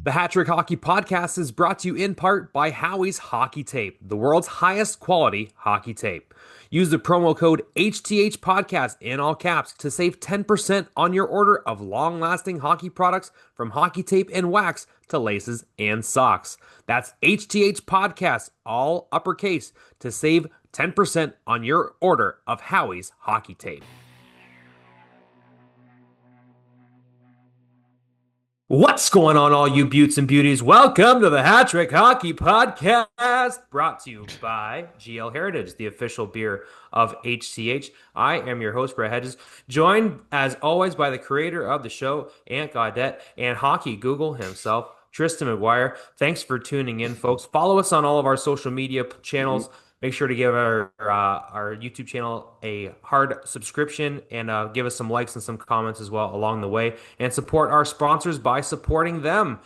The Hat Trick Hockey Podcast is brought to you in part by Howie's Hockey Tape, the world's highest quality hockey tape. Use the promo code HTH Podcast in all caps to save 10% on your order of long lasting hockey products from hockey tape and wax to laces and socks. That's HTH Podcast, all uppercase, to save 10% on your order of Howie's Hockey Tape. What's going on, all you beauts and beauties? Welcome to the Hat Trick Hockey Podcast, brought to you by GL Heritage, the official beer of HCH. I am your host, Brett Hedges, joined as always by the creator of the show, Ant Gaudette, and hockey Google himself, Tristan McGuire. Thanks for tuning in, folks. Follow us on all of our social media channels. Make sure to give our YouTube channel a hard subscription and give us some likes and some comments as well along the way. And support our sponsors by supporting them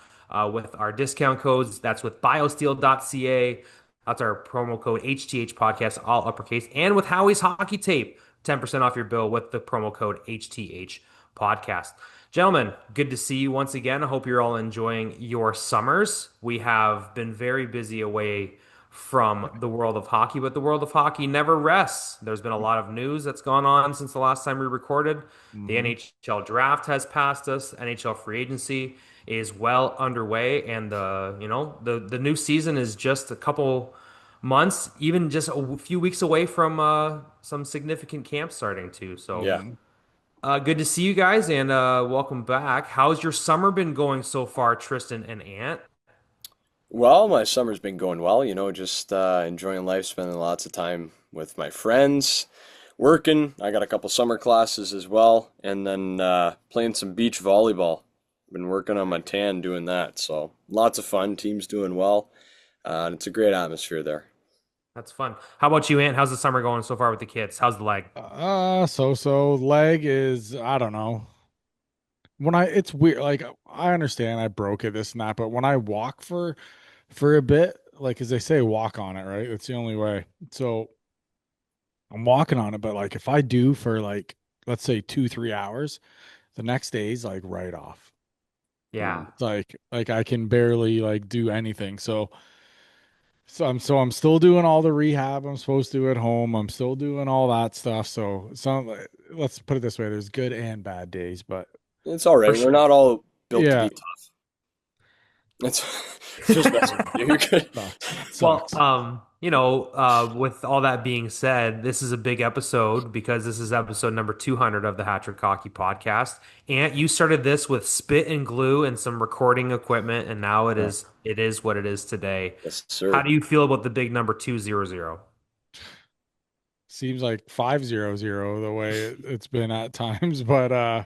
with our discount codes. That's with biosteel.ca. That's our promo code HTH Podcast, all uppercase. And with Howie's Hockey Tape, 10% off your bill with the promo code HTH Podcast. Gentlemen, good to see you once again. I hope you're all enjoying your summers. We have been very busy away from the world of hockey, but the world of hockey never rests. There's been a lot of news that's gone on since the last time we recorded. The NHL draft has passed us. NHL free agency is well underway, and the new season is just a couple months, even just a few weeks away from some significant camps starting too. So Yeah. good to see you guys, and welcome back. How's your summer been going so far, Tristan and Ant? Well, my summer's been going well, just enjoying life, spending lots of time with my friends, working. I got a couple summer classes as well, and then playing some beach volleyball. Been working on my tan doing that, so lots of fun. Team's doing well, and it's a great atmosphere there. That's fun. How about you, Ant? How's the summer going so far with the kids? How's the leg? So leg is, I don't know. It's weird. Like, I understand I broke it, this and that, but when I walk for a bit, like, as they say, walk on it, right? It's the only way. So I'm walking on it, but like, if I do for like, let's say 2, 3 hours, the next day's like right off. Yeah. It's like I can barely like do anything. So I'm still doing all the rehab I'm supposed to at home. I'm still doing all that stuff. Let's put it this way: there's good and bad days, but It's all For right. We're sure. not all built to yeah, be tough. It's just messing with you. You're good. sucks. It Well, sucks. with all that being said, this is a big episode because this is episode number 200 of the Hat Trick Hockey Podcast. And you started this with spit and glue and some recording equipment, and now it Yeah. is what it is today. Yes, How sir. do you feel about the big number 200? Seems like 500 the way it's been at times, but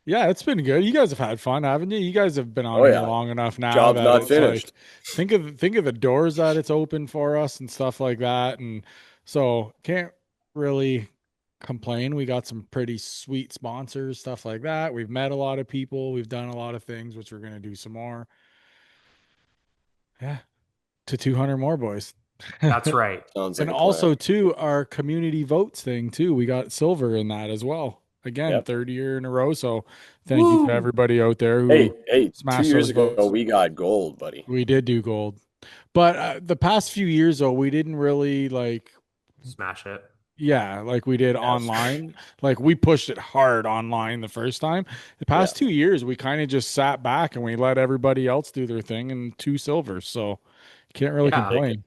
yeah, it's been good. You guys have had fun, haven't you? You guys have been on Oh here yeah. long enough now Job's that not it's like finished. think of the doors that it's opened for us and stuff like that. And so can't really complain. We got some pretty sweet sponsors, stuff like that. We've met a lot of people. We've done a lot of things, which we're gonna do some more. Yeah, to 200 more, boys. That's right. Sounds like And a plan. also too, our community votes thing too. We got silver in that as well. Again, Yep. third year in a row. So thank you to Woo! everybody out there Hey, who hey, two smashed years those ago votes. we got gold, buddy. We did do gold. But the past few years though, we didn't really like, Smash it. yeah, like we did Yes. online. Like we pushed it hard online the first time. The Yeah. past 2 years, we kind of just sat back and we let everybody else do their thing and two silvers. So can't really Yeah. Take it. complain.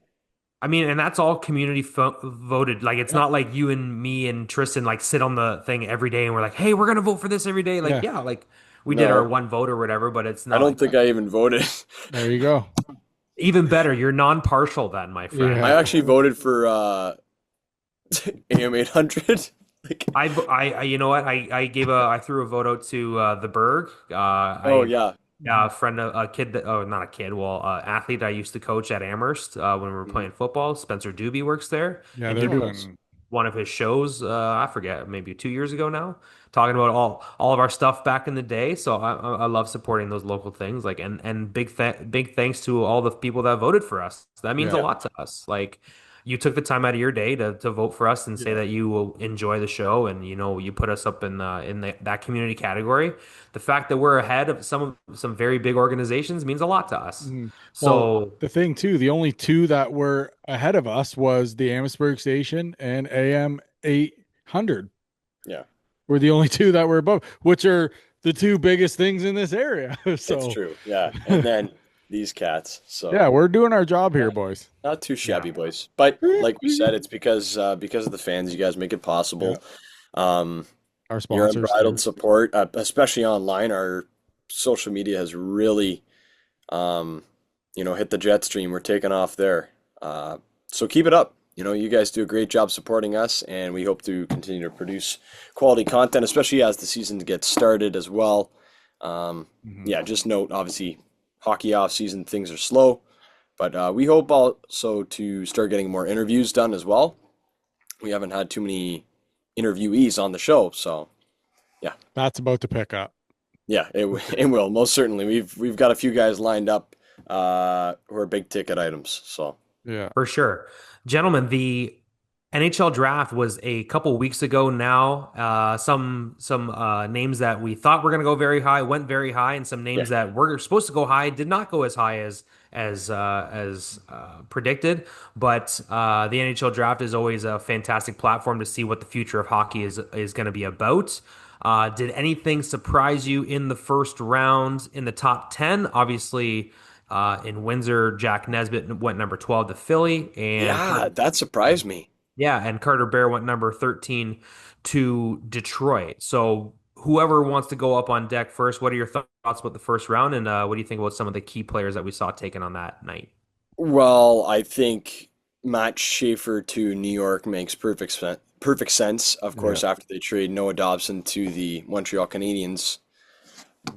I mean, and that's all community voted. Like, it's Yeah. not like you and me and Tristan like sit on the thing every day and we're like, "Hey, we're gonna vote for this every day." Like, Yeah. yeah, like we did our No, one vote or whatever, but it's I not don't like think I even voted. There you go. even better. You're non-partial then, my I friend. Yeah. actually voted for AM 800. Like, You know what? I threw a vote out to the Berg. oh I yeah. A friend, a kid that, oh, not a kid, well, athlete I used to coach at Amherst when we were Mhm. playing football. Spencer Doobie works there, Yeah, and they're he Oh, did nice. doing. one of his shows. I forget, maybe 2 years ago now, talking about all of our stuff back in the day. So I love supporting those local things. Like, and big thanks to all the people that voted for us. That means a Yeah. Yeah. lot to us. Like, you took the time out of your day to vote for us and say Yeah. that you will enjoy the show, and you put us up in that community category. The fact that we're ahead of some very big organizations means a lot to us. Mhm. Well, So the thing too, the only two that were ahead of us was the Amherstburg station and AM 800 Yeah, were the only two that were above, which are the two biggest things in this area. it's So, true. Yeah, and then these cats. So yeah, we're doing our job yeah, here, boys. not too yeah, shabby, boys. But Beep, like we beep. said, it's because of the fans. You guys make it Yeah, possible. Um, our your sponsors unbridled too. support, especially online. Our social media has really, um, hit the jet stream. We're taking off there. So keep it up. You guys do a great job supporting us, and we hope to continue to produce quality content, especially as the season gets started as well. Mhm. Yeah, just note, obviously, hockey off season things are slow, but we hope also to start getting more interviews done as well. We haven't had too many interviewees on the show, so yeah. That's about to pick up Yeah, it for sure. it will most certainly. We've got a few guys lined up who are big ticket items. So Yeah. for sure. Gentlemen, the NHL draft was a couple weeks ago now. Some names that we thought were going to go very high went very high, and some yeah, names that were supposed to go high did not go as high as predicted. But the NHL draft is always a fantastic platform to see what the future of hockey is going to be about. Did anything surprise you in the first round in the top 10? Obviously, in Windsor, Jack Nesbitt went number 12 to Philly, and yeah, that surprised me. yeah, and Carter Bear went number 13 to Detroit. So whoever wants to go up on deck first, what are your thoughts about the first round, and what do you think about some of the key players that we saw taken on that night? Well, I think Matt Schaefer to New York makes perfect sense. Of Yeah. course, after they trade Noah Dobson to the Montreal Canadiens,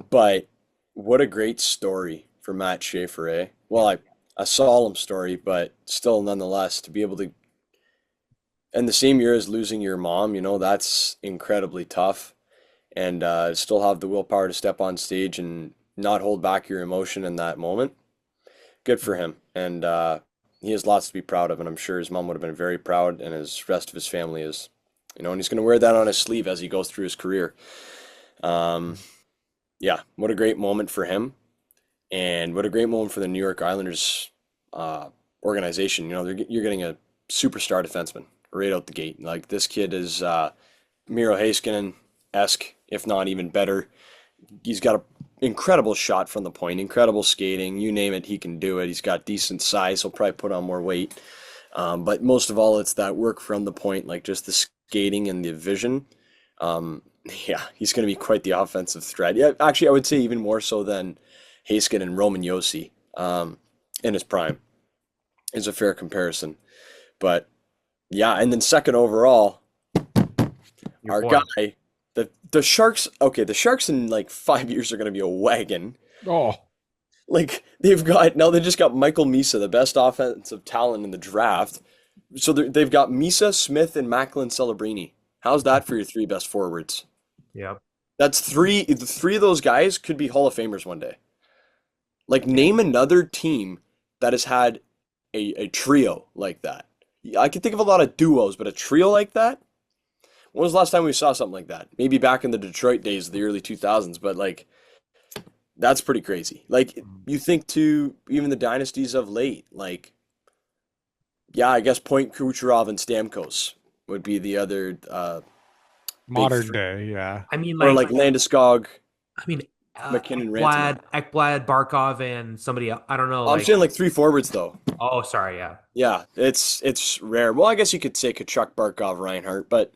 but what a great story for Matt Schaefer, eh? Well, Yeah. a solemn story, but still, nonetheless, to be able to, and the same year as losing your mom, that's incredibly tough. And still have the willpower to step on stage and not hold back your emotion in that moment. Good for him. And he has lots to be proud of, and I'm sure his mom would have been very proud, and his rest of his family is, and he's going to wear that on his sleeve as he goes through his career. Um, yeah, what a great moment for him, and what a great moment for the New York Islanders uh, organization. You're getting a superstar defenseman right out the gate. Like this kid is Miro Heiskanen-esque, if not even better. He's got an incredible shot from the point, incredible skating, you name it, he can do it. He's got decent size. He'll probably put on more weight. But most of all, it's that work from the point, like just the skating and the vision. Um, yeah, he's going to be quite the offensive threat. Yeah, actually, I would say even more so than Haskin and Roman Yossi in his prime is a fair comparison. But yeah, and then second overall, Your our boy. guy, the Sharks. Okay, the Sharks in like 5 years are going to be a wagon. Oh, Like they've got now, they just got Michael Misa, the best offensive talent in the draft. So they've got Misa, Smith, and Macklin Celebrini. How's that for your three best forwards? Yeah. That's three. The three of those guys could be Hall of Famers one day. Like Yeah. name another team that has had a trio like that. I can think of a lot of duos, but a trio like that. When was the last time we saw something like that? Maybe back in the Detroit days of the early 2000s, but like that's pretty crazy. Like you think to even the dynasties of late, like yeah, I guess Point Kucherov and Stamkos would be the other big modern three, day. Yeah. I mean, or like like, Landeskog, I mean, McKinnon, Rantanen. Ekblad, Barkov, and somebody I don't know, I'm like, saying like three forwards though. oh, sorry, yeah. Yeah, it's rare. Well, I guess you could say Kachuk, Barkov, Reinhardt, but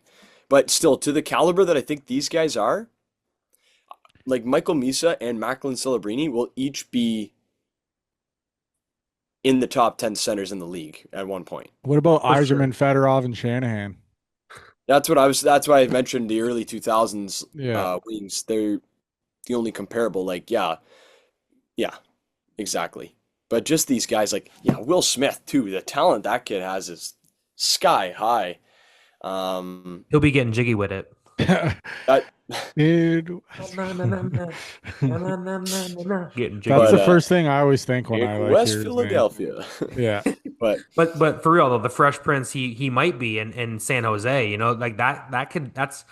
still to the caliber that I think these guys are, like Michael Misa and Macklin Celebrini will each be in the top 10 centers in the league at one point. What about For sure. Yzerman, Fedorov, and Shanahan? That's why I mentioned the early 2000s Yeah. wings. They're the only comparable. Like, yeah, yeah, exactly. But just these guys, like, yeah, Will Smith too. The talent that kid has is sky high. Um, He'll be getting jiggy with it. that, Dude. Getting jiggy That's but the with it. first thing I always think when I like West hear his name. Philadelphia. Yeah. But But for real though, the Fresh Prince he might be in San Jose, like that could that's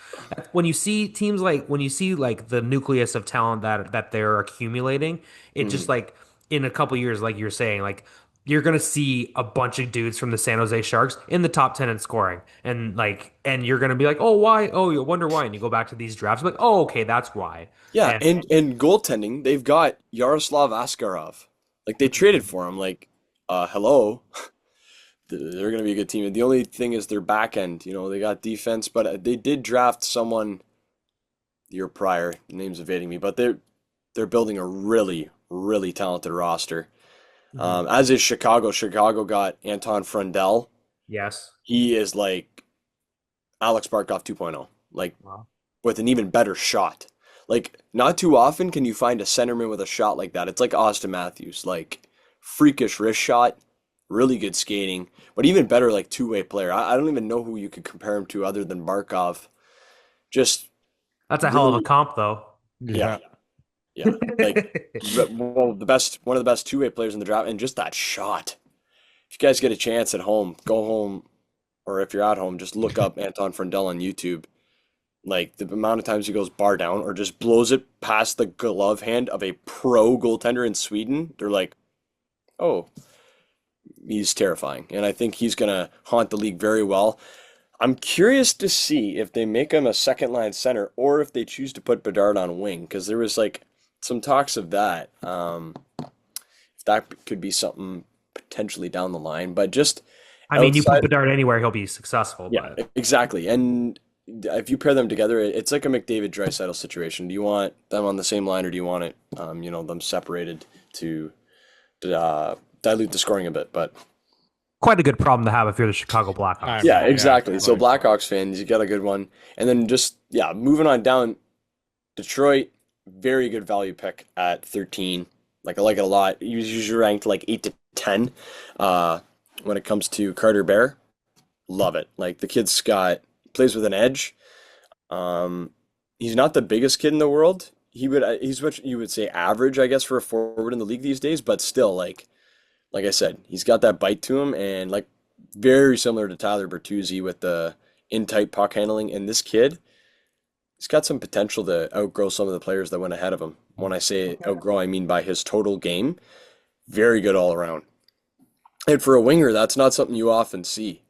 when you see teams like when you see like the nucleus of talent that they're accumulating, it just mhm. like in a couple years, like you're saying, like you're gonna see a bunch of dudes from the San Jose Sharks in the top 10 in scoring. And you're gonna be like, oh why? Oh, you wonder why. And you go back to these drafts, like, oh, okay, that's why. Yeah, And and goaltending, they've got Yaroslav Askarov. Like they traded for him. Like, hello, they're gonna be a good team. The only thing is their back end. They got defense, but they did draft someone the year prior. The name's evading me, but they're building a really, really talented roster. Mhm. As is Chicago. Chicago got Anton Frundell. Yes. He is like Alex Barkov 2.0, like Wow. with an even better shot. Like, not too often can you find a centerman with a shot like that. It's like Austin Matthews, like freakish wrist shot, really good skating, but even better, like two-way player. I don't even know who you could compare him to other than Barkov. Just That's a hell of a really, comp though. yeah, Yeah. yeah. Like, well, one of the best two-way players in the draft, and just that shot. If you guys get a chance at home, go home, or if you're at home, just look up Anton Frundell on YouTube. Like the amount of times he goes bar down or just blows it past the glove hand of a pro goaltender in Sweden, they're like, oh, he's terrifying. And I think he's going to haunt the league very well. I'm curious to see if they make him a second line center or if they choose to put Bedard on wing because there was like some talks of that. If that could be something potentially down the line, but just I mean, you put outside. Bedard anywhere, he'll be successful, Yeah, but exactly. And if you pair them together, it's like a McDavid Draisaitl situation. Do you want them on the same line, or do you want them separated to dilute the scoring a bit? But quite a good problem to have if you're the Chicago I Blackhawks. yeah, mean, yeah, exactly. So like Blackhawks fans, you got a good one. And then just yeah, moving on down, Detroit, very good value pick at 13. Like I like it a lot. He's usually ranked like 8 to 10. Uh, when it comes to Carter Bear, love it. Like the kid's got plays with an edge. Um, he's not the biggest kid in the world. He's what you would say average, I guess, for a forward in the league these days, but still like I said, he's got that bite to him and like very similar to Tyler Bertuzzi with the in tight puck handling. And this kid, he's got some potential to outgrow some of the players that went ahead of him. When I say outgrow, I mean by his total game. Very good all around. And for a winger, that's not something you often see.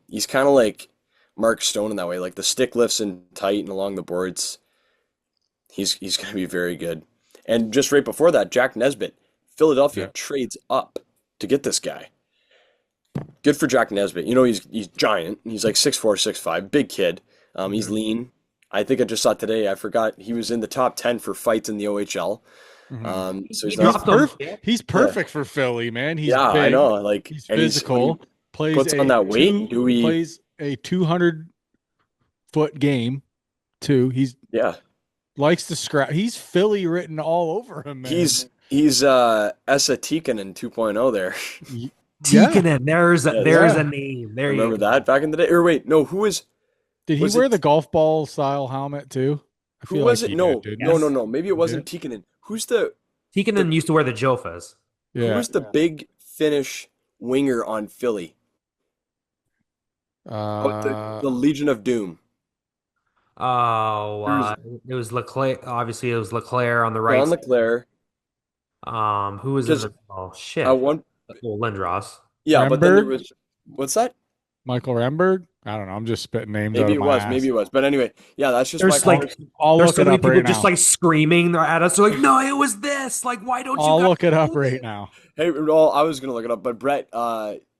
He's kind of like Mark Stone in that way. Like the stick lifts in tight and along the boards. He's going to be very good. And just right before that, Jack Nesbitt, Philadelphia yeah. trades up to get this guy. Good for Jack Nesbitt. He's giant. He's like 6'4", 6'5", big kid. He's Mhm. lean. I think I just saw today. I forgot he was in the top 10 for fights in the OHL. Mhm. So He he's He's not. dropped them. perfect. He's Yeah, perfect for Philly, man. He's yeah, I big. know. Like, He's and he's when he physical. Plays puts on a that weight. Do we? 200-foot game too. He's Yeah, likes to scrap. He's Philly written all over him, man. he's Esa Tikkanen 2.0 there. Yeah, Tikkanen, there's Yes. a yeah. name. There you Remember go. that back in the day? Or wait, no, Did he was wear the it golf ball style helmet too? I who feel like was it? he did, No, didn't no, he? no, Yes. no. Maybe it He wasn't did. Tikkanen. Who's the Tikkanen used to wear the Jofas. who Yeah. was the big Finnish winger on Philly? Oh, Uh, the Legion of Doom. Oh, There's it was Leclerc. Obviously, it was Leclerc on the right John side. LeClaire. Who was in Because the? Oh shit. one, Well, Lindros. yeah, but then there Remberg, was what's that? Michael Remberg. I don't know. I'm just spitting names out Maybe of it my was, maybe ass. it was. But anyway, yeah, that's just my There's I'll like comparison. I'll there's look so it many up people right just now. like screaming at us. They're like, no, it was this. Like, why don't you I'll guys look it up know right this? now. Hey, well, I was gonna look it up, but Brett,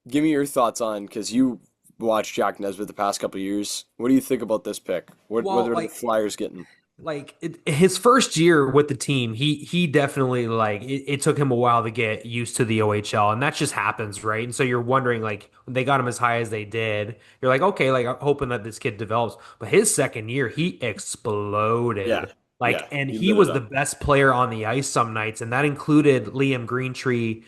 give me your thoughts on because you watched Jack Nesbitt the past couple of years. What do you think about this pick? What Well, are the Flyers getting? his first year with the team, he definitely like it took him a while to get used to the OHL, and that just happens, right? And so you're wondering like when they got him as high as they did, you're like, okay, like I'm hoping that this kid develops. But his second year, he Yeah, exploded. yeah, Like, and he he lit it was the up. best player on the ice some nights, and that included Liam Greentree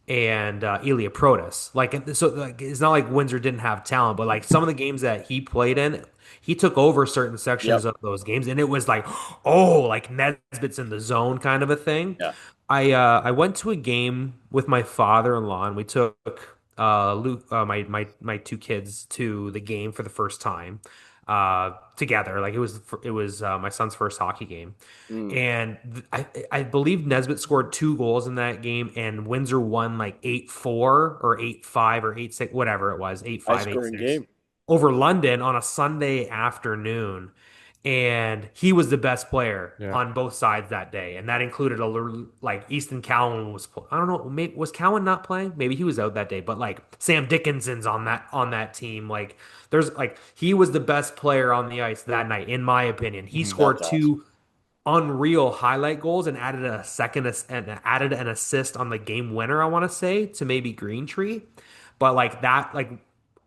and Ilya Protas. So like, it's not like Windsor didn't have talent, but like some of the games that he played in, he took over certain sections Yep. of those games, and it was like, oh, like Nesbitt's in the zone kind of a thing. Yeah. I went to a game with my father-in-law, and we took Luke, my two kids to the game for the first time together. Like it was my son's first hockey game, Mm. and I believe Nesbitt scored two goals in that game, and Windsor won like 8-4 or 8-5 or 8-6, whatever it was, eight High five, eight scoring six game. over London on a Sunday afternoon. And he was the best player Yeah. on both sides that day, and that included like Easton Cowan was. I don't know, maybe was Cowan not playing? Maybe he was out that day, but like Sam Dickinson's on that team. Like there's like he was the best player on the ice that night, in my opinion. He Mhm. scored That's awesome. two unreal highlight goals and added an assist on the game winner, I want to say, to maybe Green Tree. But like that, like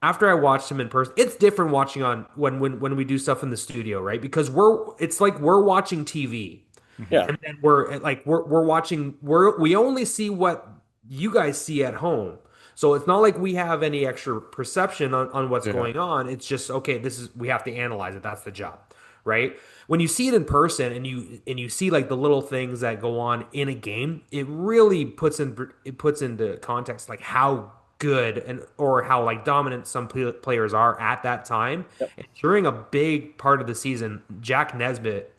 after I watched him in person, it's different watching on when we do stuff in the studio, right? Because it's like we're watching TV, Mhm. Yeah. and then we're watching we only see what you guys see at home. So it's not like we have any extra perception on what's Yeah. going on. It's just okay, this is we have to analyze it. That's the job, right? When you see it in person and you see like the little things that go on in a game, it really puts into context like how good and or how like dominant some players are at that time. Yep. And during a big part of the season, Jack Nesbitt,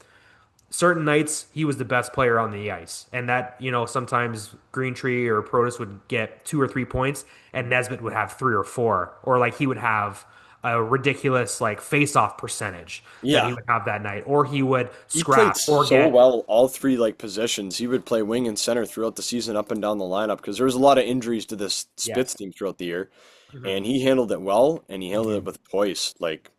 certain nights he was the best player on the ice, and that sometimes Green Tree or Protus would get 2 or 3 points, and Nesbitt would have 3 or 4, or like he would have a ridiculous like face-off percentage that he Yeah. would have that night, or he would He played scrap or so get. well all three like positions. He would play wing and center throughout the season up and down the lineup because there was a lot of injuries to this Spitz Yes. team throughout the year. Mhm. And he handled it well and he handled it Mhm. with poise. Like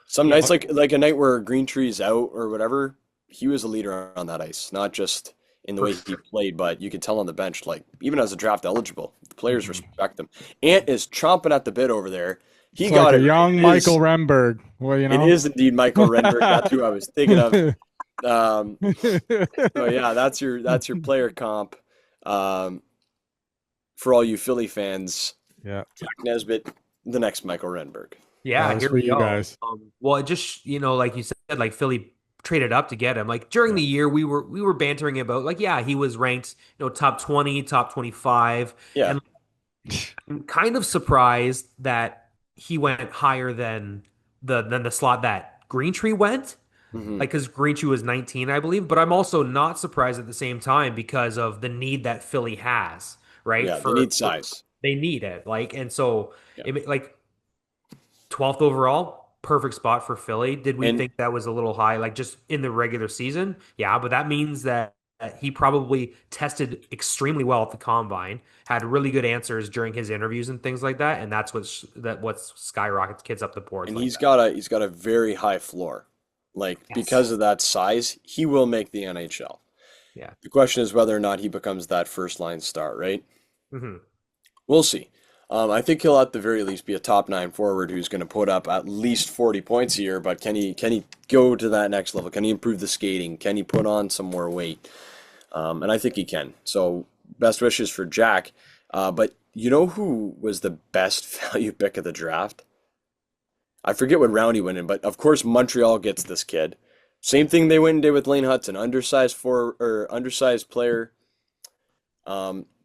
some Yeah. nights like a night where Green Tree's out or whatever, he was a leader on that ice, not just in the For way he sure. played, but you could tell on the bench, like even as a draft eligible, the players Mhm. respect him. Ant is chomping at the bit over there. He It's like got a it right. young Michael Renberg. Well, It is indeed Michael Renberg. That's who I was thinking of. Um, so yeah, that's your player comp. Um, for all you Philly fans, Yeah, Jack Nesbitt, the next Michael Renberg. that Yeah, was here for we you go. guys. Well, it just like you said, like Philly traded up to get him. Like during Yeah. the year, we were bantering about like, yeah, he was ranked, top 20, top 25, Yeah. and I'm kind of surprised that he went higher than the slot that Green Tree went. Hmm. Like because Green Tree was 19, I believe, but I'm also not surprised at the same time because of the need that Philly has, right? Yeah, they need size. They need it, like, and so Yeah. like 12th overall, perfect spot for Philly. Did we And think that was a little high, like just in the regular season? Yeah, but that means that he probably tested extremely well at the combine, had really good answers during his interviews and things like that, and what skyrockets kids up the boards and like he's that. got a very high floor. Like Yes. because of that size, he will make the NHL. Yeah. The question is whether or not he becomes that first line star, right? Hmm. We'll see. I think he'll at the very least be a top nine forward who's going to put up at least 40 points a year. But can he go to that next level? Can he improve the skating? Can he put on some more weight? And I think he can. So best wishes for Jack. But you know who was the best value pick of the draft? I forget what round he went in, but of course Montreal gets this kid. Same thing they went and did with Lane Hudson, undersized player.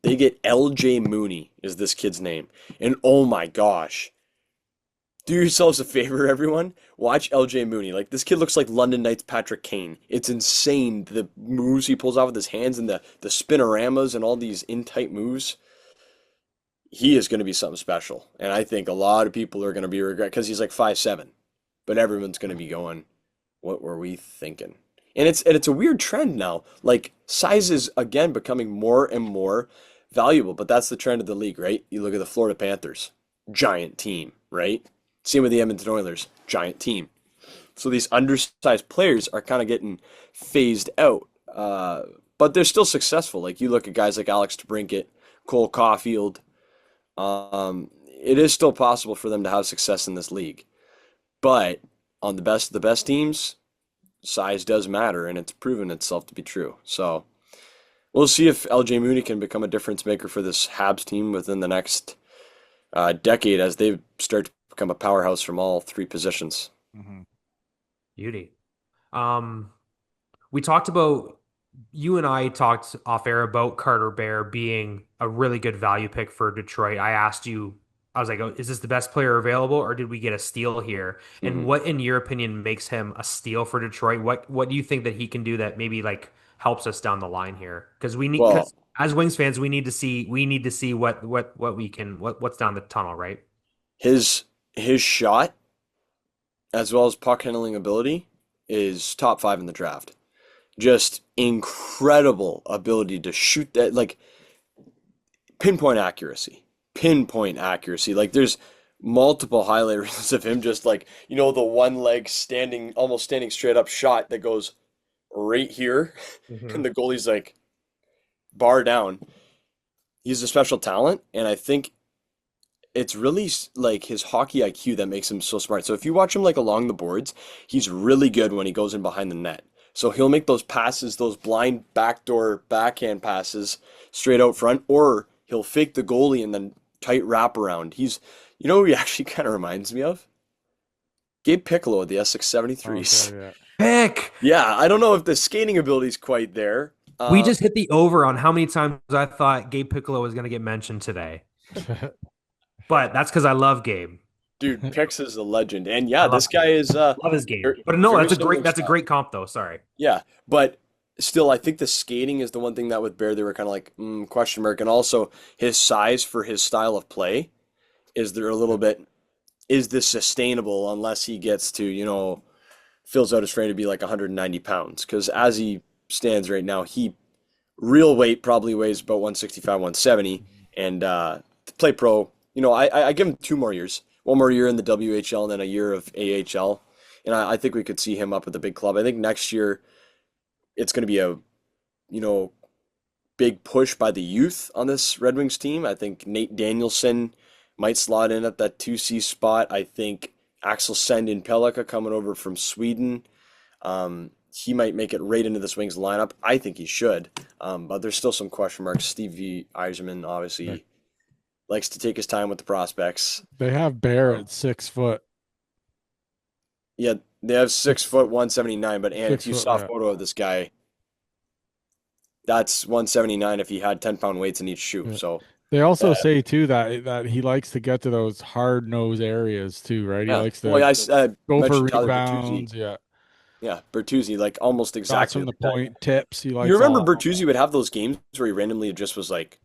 They get LJ Mooney is this kid's name. And oh my gosh. Do yourselves a favor, everyone. Watch LJ Mooney. Like this kid looks like London Knights Patrick Kane. It's insane. The moves he pulls off with his hands and the spinoramas and all these in tight moves. He is going to be something special. And I think a lot of people are going to be regret because he's like 5'7". But everyone's going to be going, what were we thinking? And it's a weird trend now. Like size is again becoming more and more valuable, but that's the trend of the league, right? You look at the Florida Panthers, giant team, right? Same with the Edmonton Oilers, giant team. So these undersized players are kind of getting phased out, but they're still successful. Like you look at guys like Alex DeBrincat, Cole Caulfield. It is still possible for them to have success in this league, but on the best teams, size does matter, and it's proven itself to be true. So we'll see if LJ Mooney can become a difference maker for this Habs team within the next decade as they start to become a powerhouse from all three positions. Mhm. Beauty. Um, we talked about you and I talked off air about Carter Bear being a really good value pick for Detroit. I asked you I was like, oh, is this the best player available, or did we get a steal here? And Hmm. what, in your opinion, makes him a steal for Detroit? What do you think that he can do that maybe like helps us down the line here? Well, Because as Wings fans, we need to see what we can what's down the tunnel, right? his his shot as well as puck handling ability is top 5 in the draft. Just incredible ability to shoot that, like pinpoint accuracy. Pinpoint accuracy. Like there's multiple highlight reels of him just like, the one leg standing, almost standing straight up shot that goes right here. Hmm. And the goalie's like bar down. He's a special talent. And I think it's really like his hockey IQ that makes him so smart. So if you watch him like along the boards, he's really good when he goes in behind the net. So he'll make those passes, those blind backdoor backhand passes straight out front, or he'll fake the goalie and then tight wraparound. Who he actually kind of reminds me of? Gabe Piccolo at the Essex Okay, 73s. yeah. Pick. Yeah, I don't know if the skating ability's quite there. We just hit the over on how many times I thought Gabe Piccolo was going to get mentioned today, but that's because I love Gabe. Dude, Pix is a legend. And I yeah, love this guy Gabe. is Love his game. very, But no, very that's a similar great that's a style. great comp though. Sorry. Yeah, but still, I think the skating is the one thing that with Bear they were kind of like question mark, and also his size for his style of play is there a little bit. Is this sustainable unless he gets to fills out his frame to be like 190 pounds? Because as he stands right now, he real weight probably weighs about 165, 170, and to play pro, I give him 2 more years, 1 more year in the WHL and then a year of AHL, and I think we could see him up at the big club. I think next year it's going to be a you know big push by the youth on this Red Wings team. I think Nate Danielson might slot in at that 2C spot. I think Axel Send in Pelika coming over from Sweden. He might make it right into this Wings lineup. I think he should. But there's still some question marks. Stevie Eiserman They obviously likes to take his time with the prospects. they have Bear Um, at 6 foot. yeah, they have six Six foot 179, but and if six you foot, saw a yeah. photo of this guy, that's 179 if he had 10-pound weights in each shoe. Yeah. So They uh, also say too that he likes to get to those hard nose areas too, right? He yeah. likes Well, to yeah, go for mentioned Tyler Bertuzzi. rebounds, yeah. Yeah, Bertuzzi, like almost Shots exactly from the like that. point, tips, he You likes remember all that. Bertuzzi would have those games where he randomly just was like,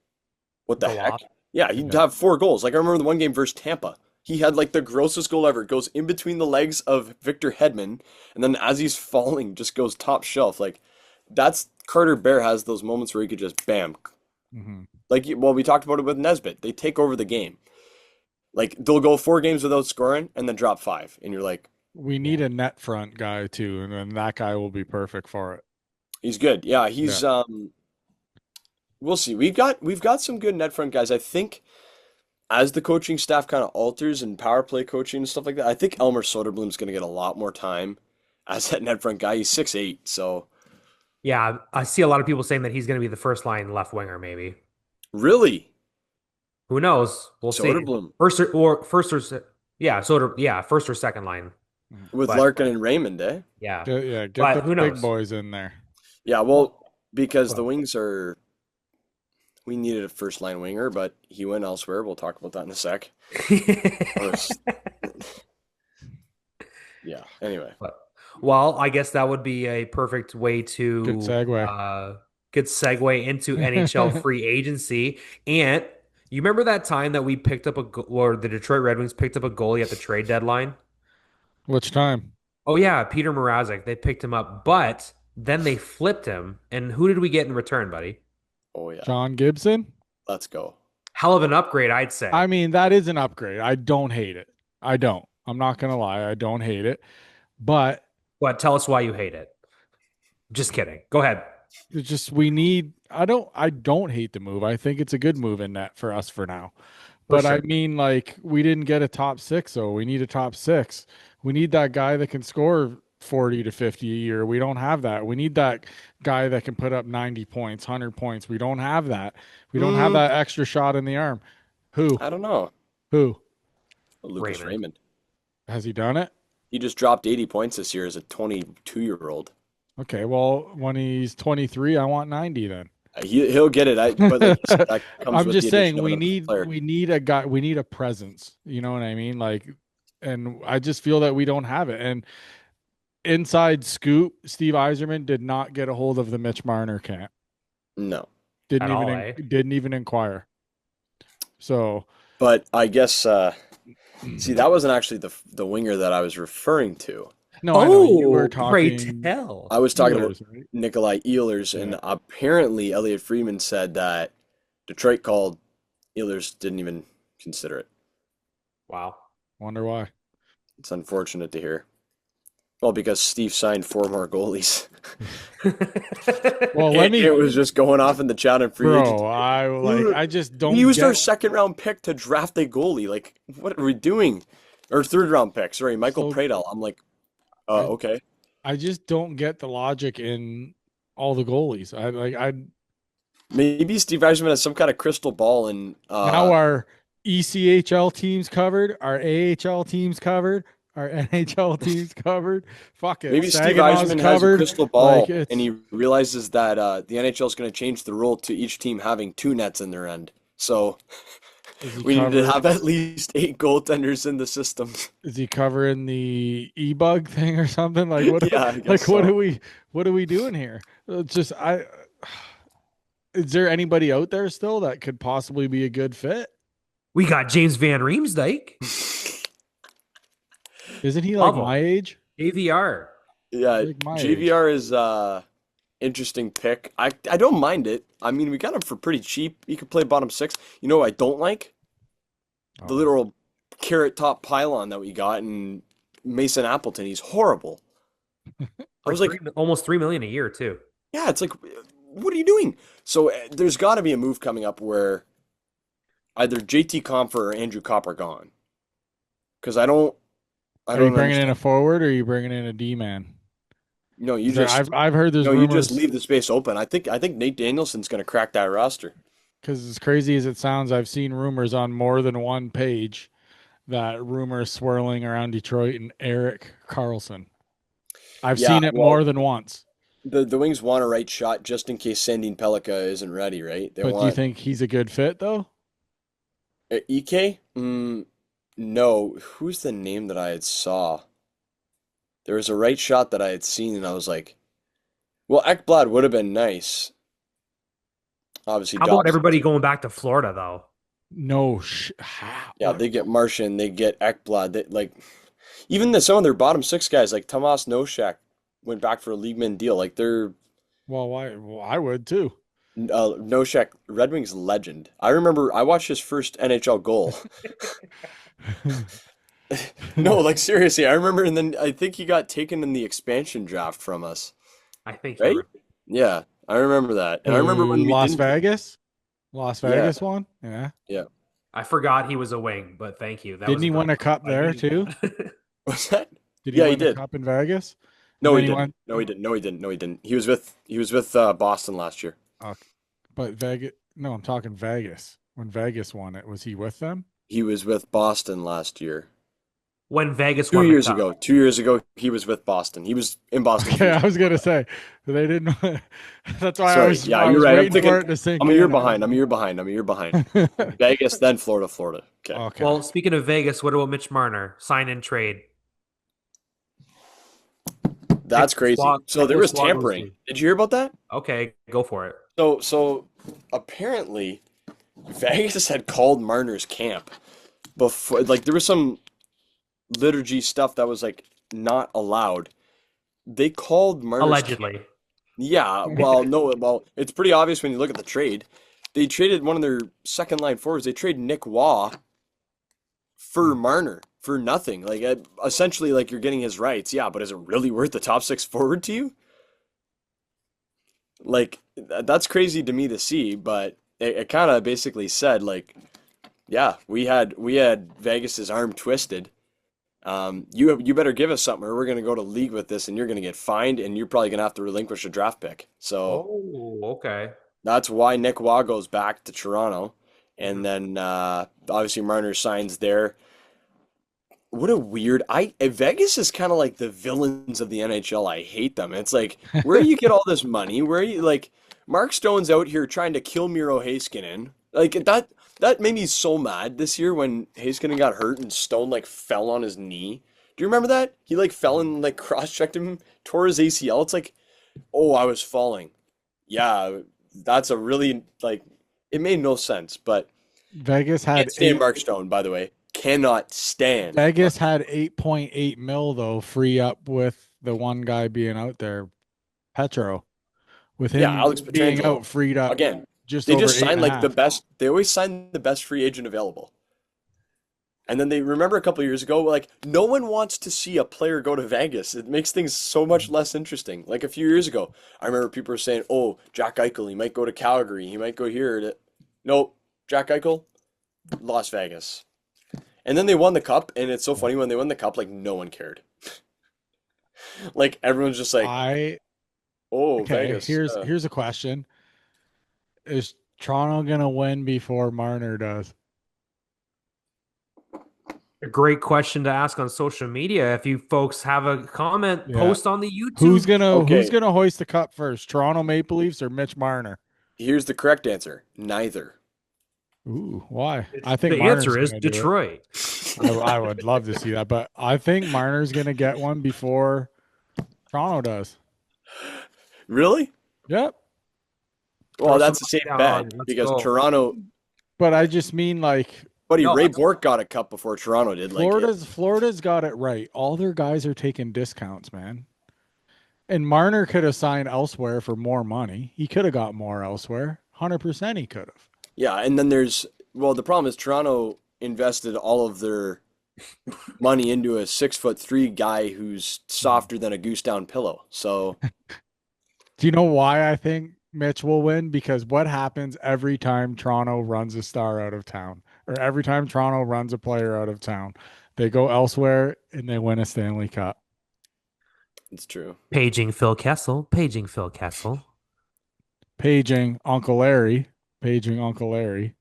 "What the Go heck?" off. Yeah, he'd Yeah. have 4 goals. Like I remember the one game versus Tampa. He had like the grossest goal ever. It goes in between the legs of Victor Hedman, and then as he's falling, just goes top shelf. Like that's Carter Bear has those moments where he could just bam. Hmm. Like well, we talked about it with Nesbitt. They take over the game. Like they'll go 4 games without scoring and then drop five, and you're like, We need Yeah. a net front guy too, and then that guy will be perfect for it. he's good. Yeah, Yeah. he's. We'll see. We've got some good net front guys. I think as the coaching staff kind of alters and power play coaching and stuff like that, I think Elmer Soderblom's going to get a lot more time as that net front guy. He's 6'8", so Yeah, I see a lot of people saying that he's going to be the first line left winger, maybe. really, Who knows? We'll see. Soderblom Yeah, first or second line. Mhm. with But Larkin and Raymond, eh? yeah, Yeah, get but those who big knows? boys in there. Yeah, Well, well, because the well. Wings are, we needed a first line winger, but he went elsewhere. We'll talk about that in a sec. Or, yeah. Anyway, But, well, I guess that would be a perfect way Good to segue. good segue into NHL free agency. And you remember that time that we picked up or the Detroit Red Wings picked up a goalie at the trade deadline? Which time? Oh yeah, Peter Mrazek. They picked him up, but then they flipped him. And who did we get in return, buddy? oh yeah, John Gibson? let's go. Hell of an upgrade, I'd say. I mean, that is an upgrade. I don't hate it. I don't. I'm not gonna lie. I don't hate it. But But tell us why you hate it. Just kidding. Go ahead. it's just we need I don't hate the move. I think it's a good move in net for us for now. For But I sure. mean, like, we didn't get a top six, so we need a top six. We need that guy that can score 40 to 50 a year. We don't have that. We need that guy that can put up 90 points, 100 points. We don't have that. We don't have Mm, that extra shot in the arm. Who? I don't know. Who? Lucas Raymond. Raymond. Has he done it? He just dropped 80 points this year as a 22-year-old. Okay, well, when he's 23, I want 90 then. He'll get it. But like you said, that comes I'm with the just saying addition of another player. we need a guy, we need a presence. You know what I mean? Like, and I just feel that we don't have it. And inside scoop, Steve Eiserman did not get a hold of the Mitch Marner camp. No, At all, eh? Didn't even inquire. So but I guess see that wasn't actually the winger that I was referring to. no, I know you were Oh, pray talking tell. I was talking about Steelers, right? Nikolai Ehlers, Yeah. and apparently Elliot Friedman said that Detroit called Ehlers, didn't even consider it. Wow. Wonder why. It's unfortunate to hear. Well, because Steve signed four more goalies. Well, It was just going off in the chat and free bro, agency. I just We don't used our get. second round pick to draft a goalie. Like, what are we doing? Or third round pick. Sorry, Michael So Pradel. I'm like, I okay. I just don't get the logic in all the goalies. I Maybe Steve Eisenman has some kind of crystal ball and now our ECHL teams covered, our AHL teams covered, our NHL teams covered. Fuck it, maybe Steve Saginaw's Eisenman has a covered. crystal Like ball and it's he realizes that the NHL is going to change the rule to each team having two nets in their end. So is he we need to covered? have at least eight goaltenders in the system. Is he covering the e-bug thing or something? Like what? Yeah, I guess Like what so. are we doing here? It's just I. Is there anybody out there still that could possibly be a good fit? We got James Van Riemsdyk. Isn't he like Love him. my age? AVR. Yeah, Like my age. JVR is interesting pick. I don't mind it. I mean, we got him for pretty cheap. He could play bottom six. You know what I don't like? The Oh. literal carrot top pylon that we got in Mason Appleton. He's horrible. I was like, Almost 3 million a year too. yeah, it's like, what are you doing? So there's got to be a move coming up where either JT Compher or Andrew Kopp are gone. Because I Are you don't bringing in understand. a forward or are you bringing in a D man? No, you just I've heard there's no, you just rumors leave the space open. I think Nate Danielson's going to crack that roster. because as crazy as it sounds, I've seen rumors on more than one page that rumors swirling around Detroit and Eric Carlson. I've Yeah, seen it well, more than once. the Wings want a right shot just in case Sandin Pellikka isn't ready, right? They But do you want think he's a good fit though? EK? No. Who's the name that I had saw? There was a right shot that I had seen, and I was like, well, Ekblad would have been nice. Obviously, How about Dobson. everybody going back to Florida though? No, how? Yeah, they get Martian, they get Ekblad. They, like, even some of their bottom six guys, like Tomas Noshak, went back for a league min deal. Like, they're Well, why? Well, I would too. Noshak, Red Wings legend. I remember I watched his first NHL goal. No, like seriously, I remember, and then I think he got taken in the expansion draft from us, I think you're right? right. Yeah, I remember that, and I remember To when we Las didn't. Vegas? Las Yeah, Vegas one? Yeah. yeah. I forgot he was a wing, but thank you. That Didn't was a he good win a one. cup I there needed too? that. What's that? Did he Yeah, he win a did. cup in Vegas? And No, then he he didn't. went. No, he didn't. No, he didn't. No, he didn't. He was with Boston last year. Okay. But Vegas. No, I'm talking Vegas. When Vegas won it, was he with them? He was with Boston last year. When Vegas Two won the years cup. ago. 2 years ago, he was with Boston. He was in Boston Okay, for. I was gonna say they didn't. That's why Sorry. Yeah, I you're was right. I'm waiting thinking. for it to sink I'm a year in. behind. I'm a year behind. I'm a year behind. Vegas, then Florida, Florida. Okay. Okay. Well, speaking of Vegas, what about Mitch Marner? Sign and trade. That's crazy. So Pick there the was squad tampering. loosely. Did you hear about that? Okay, go for it. So apparently Vegas had called Marner's camp before, like there was some liturgy stuff that was like not allowed. They called Marner's camp. Allegedly. Yeah, well, no, well, it's pretty obvious when you look at the trade. They traded one of their second line forwards. They traded Nick Waugh for Marner for nothing. Like essentially, like you're getting his rights. Yeah, but is it really worth the top six forward to you? Like that's crazy to me to see, but it kind of basically said like, yeah, we had Vegas's arm twisted. You better give us something, or we're gonna go to league with this, and you're gonna get fined, and you're probably gonna have to relinquish a draft pick. So Oh, okay. that's why Nick Waugh goes back to Toronto, and then obviously Marner signs there. What a weird Vegas is kind of like the villains of the NHL. I hate them. It's like where do you get all this money? Where are you like Mark Stone's out here trying to kill Miro Heiskanen. Like that made me so mad this year when Heiskanen got hurt and Stone like fell on his knee. Do you remember that? He like fell and like cross-checked him, tore his ACL. It's like, oh, I was falling. Yeah, that's a really like it made no sense, but Vegas can't had stand Mark Stone, by the way. Cannot stand Mark. Vegas had 8.8 mil though free up with the one guy being out there, Petro. With Yeah, him Alex being Pietrangelo. out, freed up Again, just they over just eight signed and a like the half. best. They always sign the best free agent available. And then they remember a couple years ago, like no one wants to see a player go to Vegas. It makes things so much less interesting. Like a few years ago, I remember people were saying, "Oh, Jack Eichel, he might go to Calgary. He might go here." Nope, Jack Eichel, Las Vegas. And then they won the cup, and it's so funny when they won the cup, like no one cared. Like everyone's just like, I "Oh, okay. Vegas." Here's a question: is Toronto gonna win before Marner does? A great question to ask on social media. If you folks have a comment, Yeah. post on the YouTube. Who's Okay, gonna hoist the cup first? Toronto Maple Leafs or Mitch Marner? here's the correct answer. Neither. Ooh, why? I think The Marner's answer is gonna do it. Detroit. I would love to see that, but I think Marner's gonna get one before Toronto does. Really? Yep. Well, Throw some that's the money same bet down. Let's because go. Toronto, But I just mean like buddy, No, Ray that's Bork got a cup before Toronto did. Like it, Florida's got it right. All their guys are taking discounts, man. And Marner could have signed elsewhere for more money. He could have got more elsewhere. 100% he could have. yeah. And then well, the problem is Toronto invested all of their money into a 6'3" guy who's softer than a goose down pillow. So Do you know why I think Mitch will win? Because what happens every time Toronto runs a star out of town, or every time Toronto runs a player out of town? They go elsewhere and they win a Stanley Cup. it's true. paging Phil Kessel. Paging Phil Kessel. Paging Uncle Larry, paging Uncle Larry.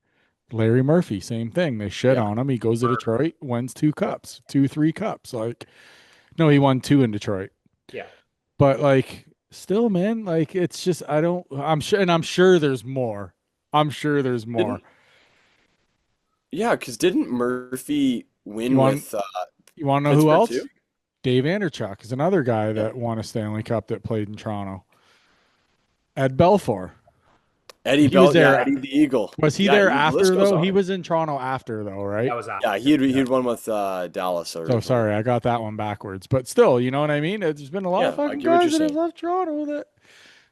Larry Murphy, same thing. They shit Yeah. on him. He goes to Detroit, wins two cups, two, three cups. Like, no, he won two in Detroit. Yeah. But like, still, man, like it's just I don't. I'm sure, and I'm sure there's more. I'm sure there's more. Didn't Yeah, because didn't Murphy You win want with you want to know who Pittsburgh else? too? Dave Anderchuk is another guy Yeah. that won a Stanley Cup that played in Toronto. Ed Belfour. Eddie He was Bell, yeah, there. Eddie the Eagle. Was he Yeah, there the list after goes though? He on. was in Toronto after though, That right? was Yeah, after. he'd won with Dallas So originally. sorry, I got that one backwards. But still, you know what I mean? There's been a lot of Yeah, I fucking get what you're guys that have saying. left Toronto that.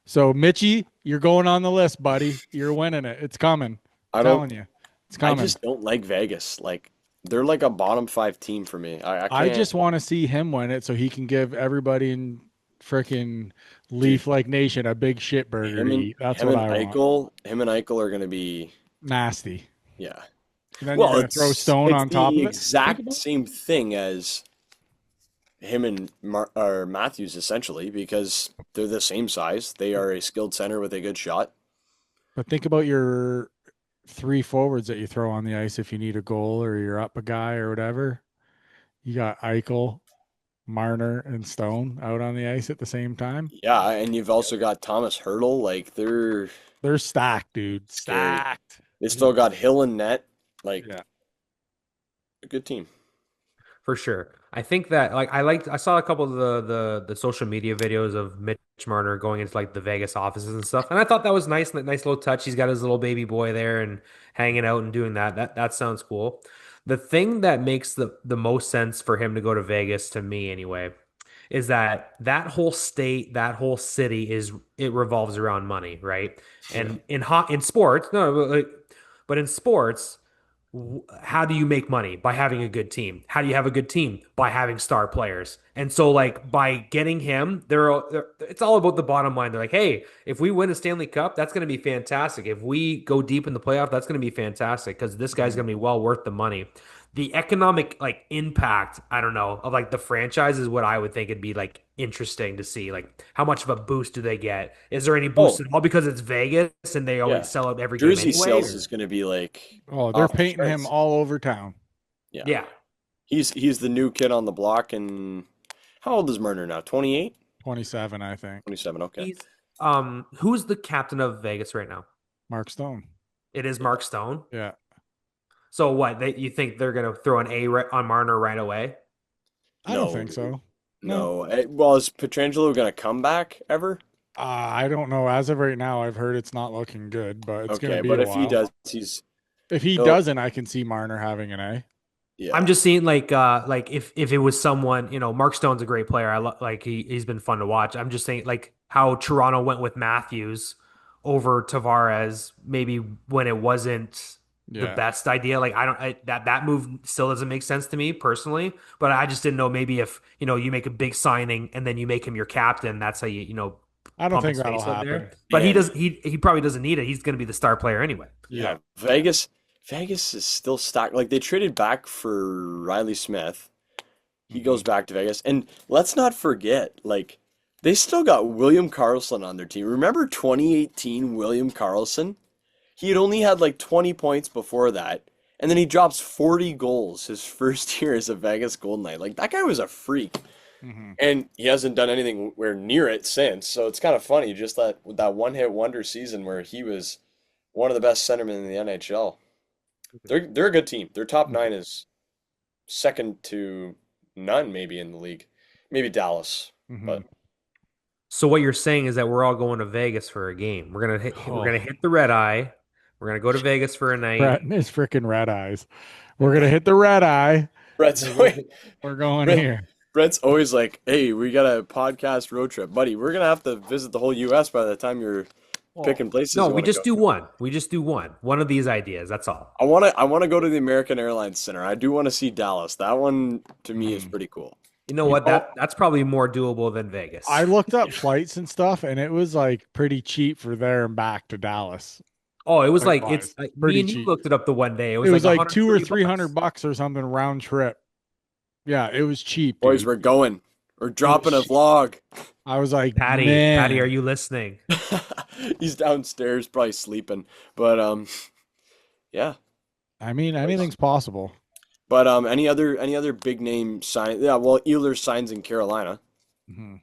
So Mitchie, you're going on the list, buddy. You're winning it. It's coming. I don't. Telling you, it's I coming. just don't like Vegas. Like they're like a bottom five team for me. I I can't, just want to see him win it so he can give everybody in frickin' dude. Leaf Like Nation a big shit burger to eat. That's Him what and I want. Eichel are gonna be Nasty. yeah. And then you're Well, gonna throw it's Stone it's on top the of it. Think exact about it. same thing as him and or Matthews essentially because they're the same size. They are a skilled center with a good shot. But think about your three forwards that you throw on the ice if you need a goal or you're up a guy or whatever. You got Eichel, Marner, and Stone out on the ice at the same time. Yeah, and you've also got Thomas Hurdle. Like they're They're stacked, dude. scary. Stacked. They still got Hill and Net. Like Yeah. a good team. For sure. I think that I saw a couple of the social media videos of Mitch Marner going into like the Vegas offices and stuff. And I thought that was nice, nice little touch. He's got his little baby boy there and hanging out and doing that. That sounds cool. The thing that makes the most sense for him to go to Vegas to me anyway is that that whole state, that whole city it revolves around money, right? Yeah. And in sports, no, but in sports how do you make money? By having a good team. How do you have a good team? By having star players. And so, like, by getting him, it's all about the bottom line. They're like, hey, if we win a Stanley Cup, that's going to be fantastic. If we go deep in the playoff, that's going to be fantastic because this guy's going to be well worth the money. The economic like impact, I don't know, of like the franchise is what I would think it'd be like interesting to see. Like, how much of a boost do they get? Is there any boost Oh, at all because it's Vegas and they always yeah. sell out every game Jersey anyway? sales Or is going to be like Oh, they're off the painting him charts. all over town. Yeah. yeah. He's the new kid on the block and how old is Marner now? 28? 27, I think. 27, okay. He's Who's the captain of Vegas right now? Mark Stone. It is Mark Stone. Yeah. So what? You think they're gonna throw an on Marner right away? I don't No, think so. No. no. Well, is Petrangelo gonna come back ever? I don't know. As of right now, I've heard it's not looking good, but it's going to Okay, be but a if he while. does, If he he'll doesn't, I can see Marner having an A. I'm yeah, just seeing like if it was someone, Mark Stone's a great player. Like he's been fun to watch. I'm just saying like how Toronto went with Matthews over Tavares maybe when it wasn't the Yeah. best idea. Like that move still doesn't make sense to me personally, but I just didn't know maybe if, you make a big signing and then you make him your captain, that's how I don't pump think his that'll face out there. happen. But he man, does he probably doesn't need it. He's going to be the star player anyway. Yeah. yeah. Vegas is still stacked. Like they traded back for Riley Smith. He Hmm. goes back to Vegas, and let's not forget, like they still got William Karlsson on their team. Remember 2018 William Karlsson? He had only had like 20 points before that, and then he drops 40 goals his first year as a Vegas Golden Knight. Like that guy was a freak. Hmm. And he hasn't done anything where near it since. So it's kind of funny, just that one hit wonder season where he was one of the best centermen in the NHL. They're a good team. Their top nine is second to none, maybe in the league. Maybe Dallas, Hmm. but So what you're saying is that we're all going to Vegas for a game. We're gonna Oh, hit the red eye. We're gonna go to Vegas for a night. Brett and his freaking red eyes. We're gonna hit the red eye. Brett's We're always, go- we're going Brett, here. Brett's always like, "Hey, we got a podcast road trip, buddy. We're gonna have to visit the whole U.S. by the time you're Well, picking places no, you we want to just go." do one. We just do one. One of these ideas. That's all. I wanna go to the American Airlines Center. I do want to see Dallas. That one to me is Hmm. pretty cool. You know You what? know, That's probably more doable than I Vegas. looked up flights and stuff, and it was like pretty cheap for there and back to Dallas. Oh, it was Flight like it's wise, like me pretty and you cheap. looked it up the one day. It It was was like like two or 130 three hundred bucks. bucks or something round trip. Yeah, it was cheap, Boys, dude. we're going. We're It was dropping a cheap. vlog. I was like, Patty, are man. you listening? He's downstairs, probably sleeping. But yeah. I mean, Boys. anything's possible. But any other big name sign? Yeah, well, Ehlers signs in Carolina. Hmm.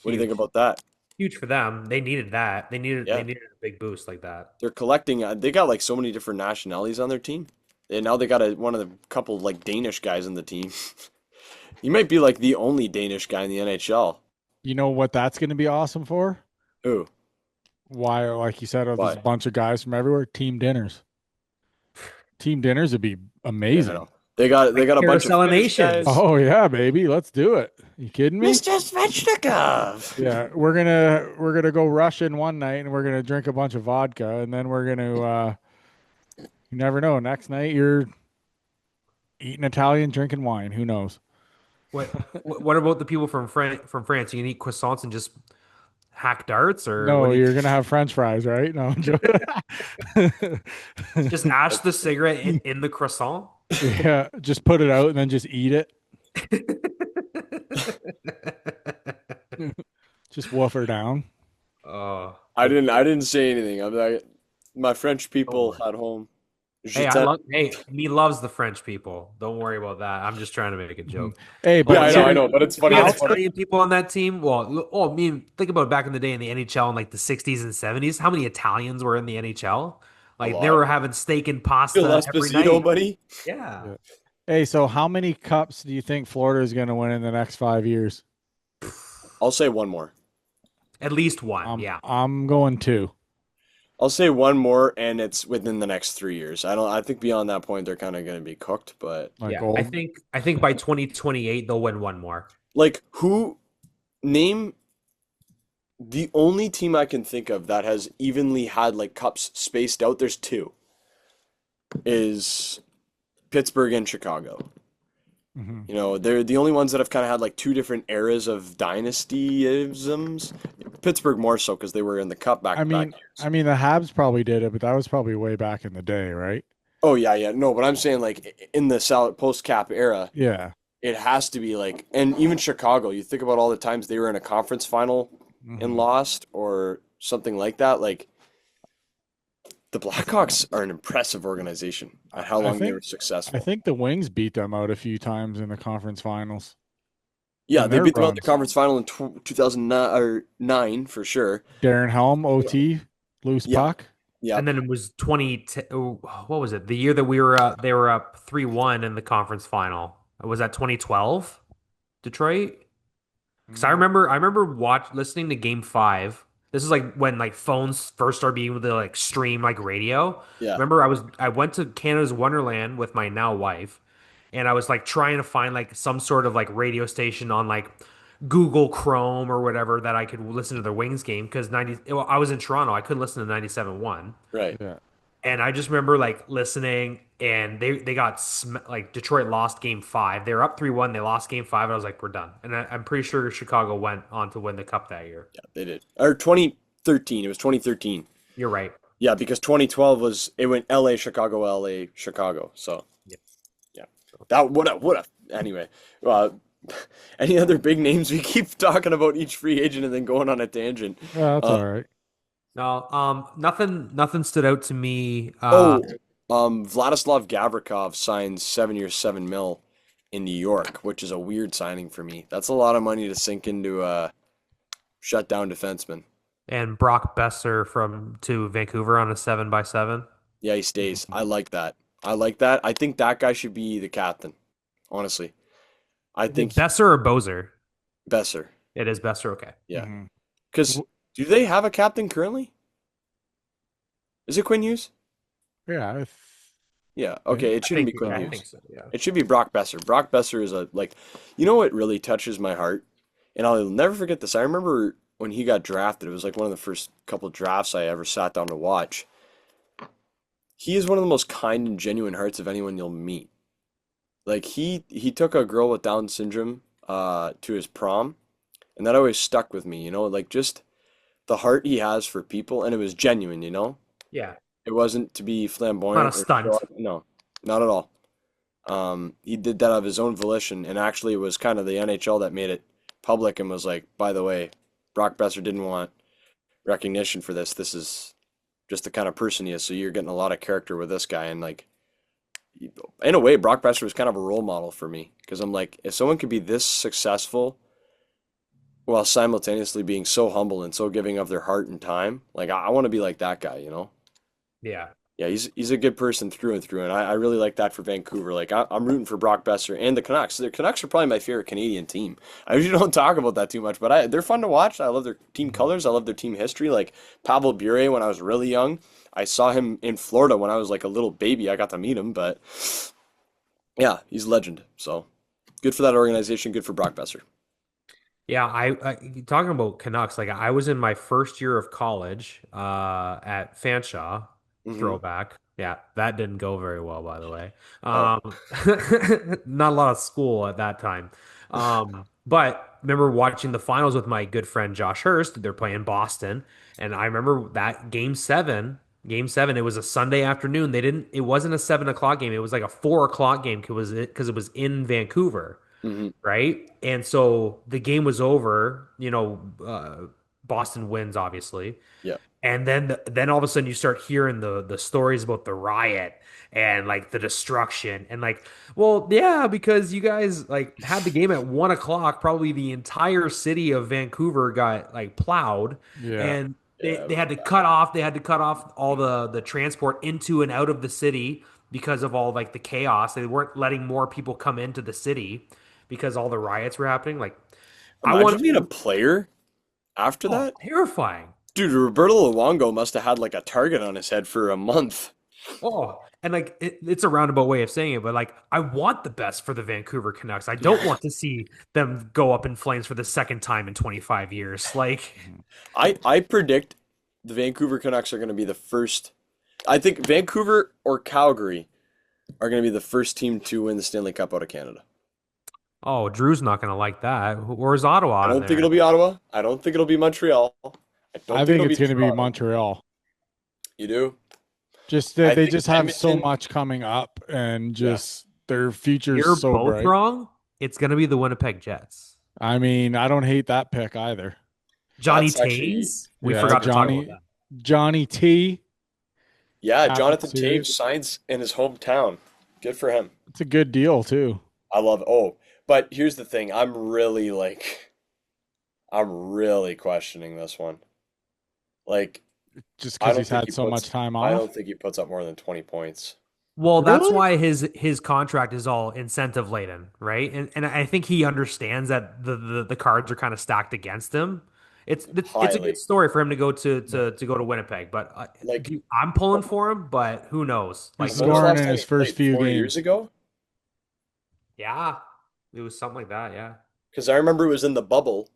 What do you think Huge. about that? Huge for them. They needed that. They Yeah, needed a big boost like that. they're collecting. They got like so many different nationalities on their team, and now they got one of the couple like Danish guys in the team. He might be like the only Danish guy in the NHL. You know what that's going to be awesome for? Ooh, Why, like you said, there's a why? bunch of guys from everywhere. Team dinners. Team dinners would be Yeah, I know. amazing. They got a bunch of Carousel of Finnish guys. Nations. Oh yeah, baby, let's do it. You kidding me? Mr. Svechnikov. Yeah, we're gonna go Russian one night and we're gonna drink a bunch of vodka and then we're gonna you never know. Next night you're eating Italian, drinking wine. Who knows? What about the people from France? You can eat croissants and just hack darts, or what No, do you you're gonna have French fries, right? No, I'm joking. just ash the cigarette in the croissant? Yeah, just put it out and then just eat it. Just woof her down. Oh, I didn't say anything. I'm like, my French don't people worry. at home. Je Hey, t'aime. me loves the French people. Don't worry about that. I'm just trying to make a Mhm. joke. Hey, Oh, Yeah, but I we know, I had know, but it's we funny. had It's funny. Italian people on that team. Well, I mean, think about back in the day in the NHL in like the 60s and 70s. How many Italians were in the NHL? A Like they lot. were having steak and Phil pasta every Esposito, night. buddy. Yeah, yeah. Hey, so how many cups do you think Florida is gonna win in the next 5 years? I'll say one more. at least one. I'm Yeah. I'm going two. I'll say one more, and it's within the next 3 years. I don't. I think beyond that point, they're kind of going to be cooked. But Like Yeah, I old. think I think by 2028 they'll win one more. like, who name the only team I can think of that has evenly had like cups spaced out? There's two. Is Pittsburgh and Chicago. Hmm. You know, they're the only ones that have kind of had like two different eras of dynastyisms. Pittsburgh more so because they were in the cup I back-to-back mean, years. the Habs probably did it, but that was probably way back in the day, right? Oh yeah, yeah. No, but I'm saying like in the salad post-cap era, Yeah. it has to be like, and even Chicago, you think about all the times they were in a conference final and Hmm. lost or something like that. Like the Blackhawks are an impressive organization I, at how I long they think were I successful. think the Wings beat them out a few times in the conference finals. Yeah, in they their beat them out in the runs. conference final in 2009 or 9 for sure. Darren Helm, OT, loose Yeah, puck. yeah. And then it was 20, what was it? The year that they were up 3-1 in the conference final. Was that 2012, Detroit? Because Mm. I remember listening to Game 5. This is like when like phones first started being able to like stream like radio. Yeah, Remember, I went to Canada's Wonderland with my now wife, and I was like trying to find like some sort of like radio station on like Google Chrome or whatever that I could listen to the Wings game because I was in Toronto. I couldn't listen to 97.1. right. Yeah. And I just remember like listening, and they got like Detroit lost game 5. They were up 3-1. They lost game 5. And I was like, we're done. And I'm pretty sure Chicago went on to win the cup that year. Yeah, they did. Or 2013. It was 2013. You're right. Yeah, because 2012 was it went LA, Chicago, LA, Chicago. So Yeah. yeah, that what a anyway. Uh, any other big names? We keep talking about each free agent and then going on a tangent. Yeah, that's Uh, all right. No, nothing stood out to me. oh, Vladislav Gavrikov signs 7 years, 7 mil in New York, which is a weird signing for me. That's a lot of money to sink into a shutdown defenseman. And Brock Besser from to Vancouver on a 7x7. Yeah, he stays. Mhm. I like that. I like that. I think that guy should be the captain. Honestly, I Is it think Besser or Bozer? Besser. It is Besser. Okay. Yeah, Mhm. because do they have a captain currently? Is it Quinn Hughes? Yeah, Yeah. think. Okay, it shouldn't be Quinn I Hughes. think so. Yeah. It should be Brock Besser. Brock Besser is a like, you know what really touches my heart, and I'll never forget this. I remember when he got drafted. It was like one of the first couple drafts I ever sat down to watch. He is one of the most kind and genuine hearts of anyone you'll meet. Like he took a girl with Down syndrome to his prom, and that always stuck with me, like just the heart he has for people, and it was genuine. Yeah. It wasn't to be Not a flamboyant or show stunt. off. No, not at all. He did that of his own volition, and actually it was kind of the NHL that made it public and was like, by the way, Brock Besser didn't want recognition for this. This is just the kind of person he is, so you're getting a lot of character with this guy, and like in a way, Brock Besser was kind of a role model for me because I'm like, if someone could be this successful while simultaneously being so humble and so giving of their heart and time, like I want to be like that guy. Yeah. Yeah, he's a good person through and through, and I really like that for Vancouver. Like I'm rooting for Brock Besser and the Canucks. The Canucks are probably my favorite Canadian team. I usually don't talk about that too much, but they're fun to watch. I love their team colors. I love their team history. Like Pavel Bure when I was really young, I saw him in Florida when I was like a little baby. I got to meet him, but yeah, he's a legend. So good for that organization. Good for Brock Besser. Yeah, talking about Canucks, like I was in my first year of college at Fanshawe, Hmm. throwback. Yeah, that didn't go very well, by the way. Oh, Um, not a lot of school at that time. But remember watching the finals with my good friend Josh Hurst. They're playing Boston, and I remember that Game seven. It was a Sunday afternoon. They didn't. It wasn't a 7 o'clock game. It was like a 4 o'clock game because it was in Vancouver, hmm, right? And so the game was over. Boston wins, obviously. yeah. And then all of a sudden you start hearing the stories about the riot and like the destruction and like, well, yeah, because you guys like had the game at 1 o'clock, probably the entire city of Vancouver got like plowed, Yeah. and Yeah, it they was had to bad. cut off all the transport into and out of the city because of all like the chaos. They weren't letting more people come into the city because all the riots were happening. Like I Imagine wanted being a to, player after oh, that. terrifying. Dude, Roberto Luongo must have had like a target on his head for a month. Oh, and like it's a roundabout way of saying it, but like I want the best for the Vancouver Canucks. I don't Yeah. want to see them go up in flames for the second time in 25 years. Like, Mhm. I predict the Vancouver Canucks are going to be the first. I think Vancouver or Calgary are going to be the first team to win the Stanley Cup out of Canada. oh, Drew's not going to like that. Where's I Ottawa in don't think it'll there? be Ottawa. I don't think it'll be Montreal. I I don't think think it'll it's be going to be Toronto. Montreal. You do? Just that I they think just have so Edmonton. much coming up and Yeah. just their future's You're so both bright. wrong. It's going to be the Winnipeg Jets. I mean, I don't hate that pick either. Johnny That's actually Taves. We Yeah, forgot to talk about Johnny that. Johnny T, Yeah, Captain Jonathan Taves Series. signs in his hometown. Good for him. It's a good deal too. I love. Oh, But here's the thing, I'm really questioning this one. Like, Just I because don't he's think had he so puts much time I off? don't think he puts up more than 20 points. Well, that's Really? why his contract is all incentive laden, right? And I think he understands that the cards are kind of stacked against him. It's a good Highly. story for him to go to Yeah. to go to Winnipeg, but Like, I'm pulling for him, but who knows? He's Like who when was the knows? scoring last in time his he first played? few 4 years games. ago? Yeah, it was something like that. Yeah. Because I remember it was in the bubble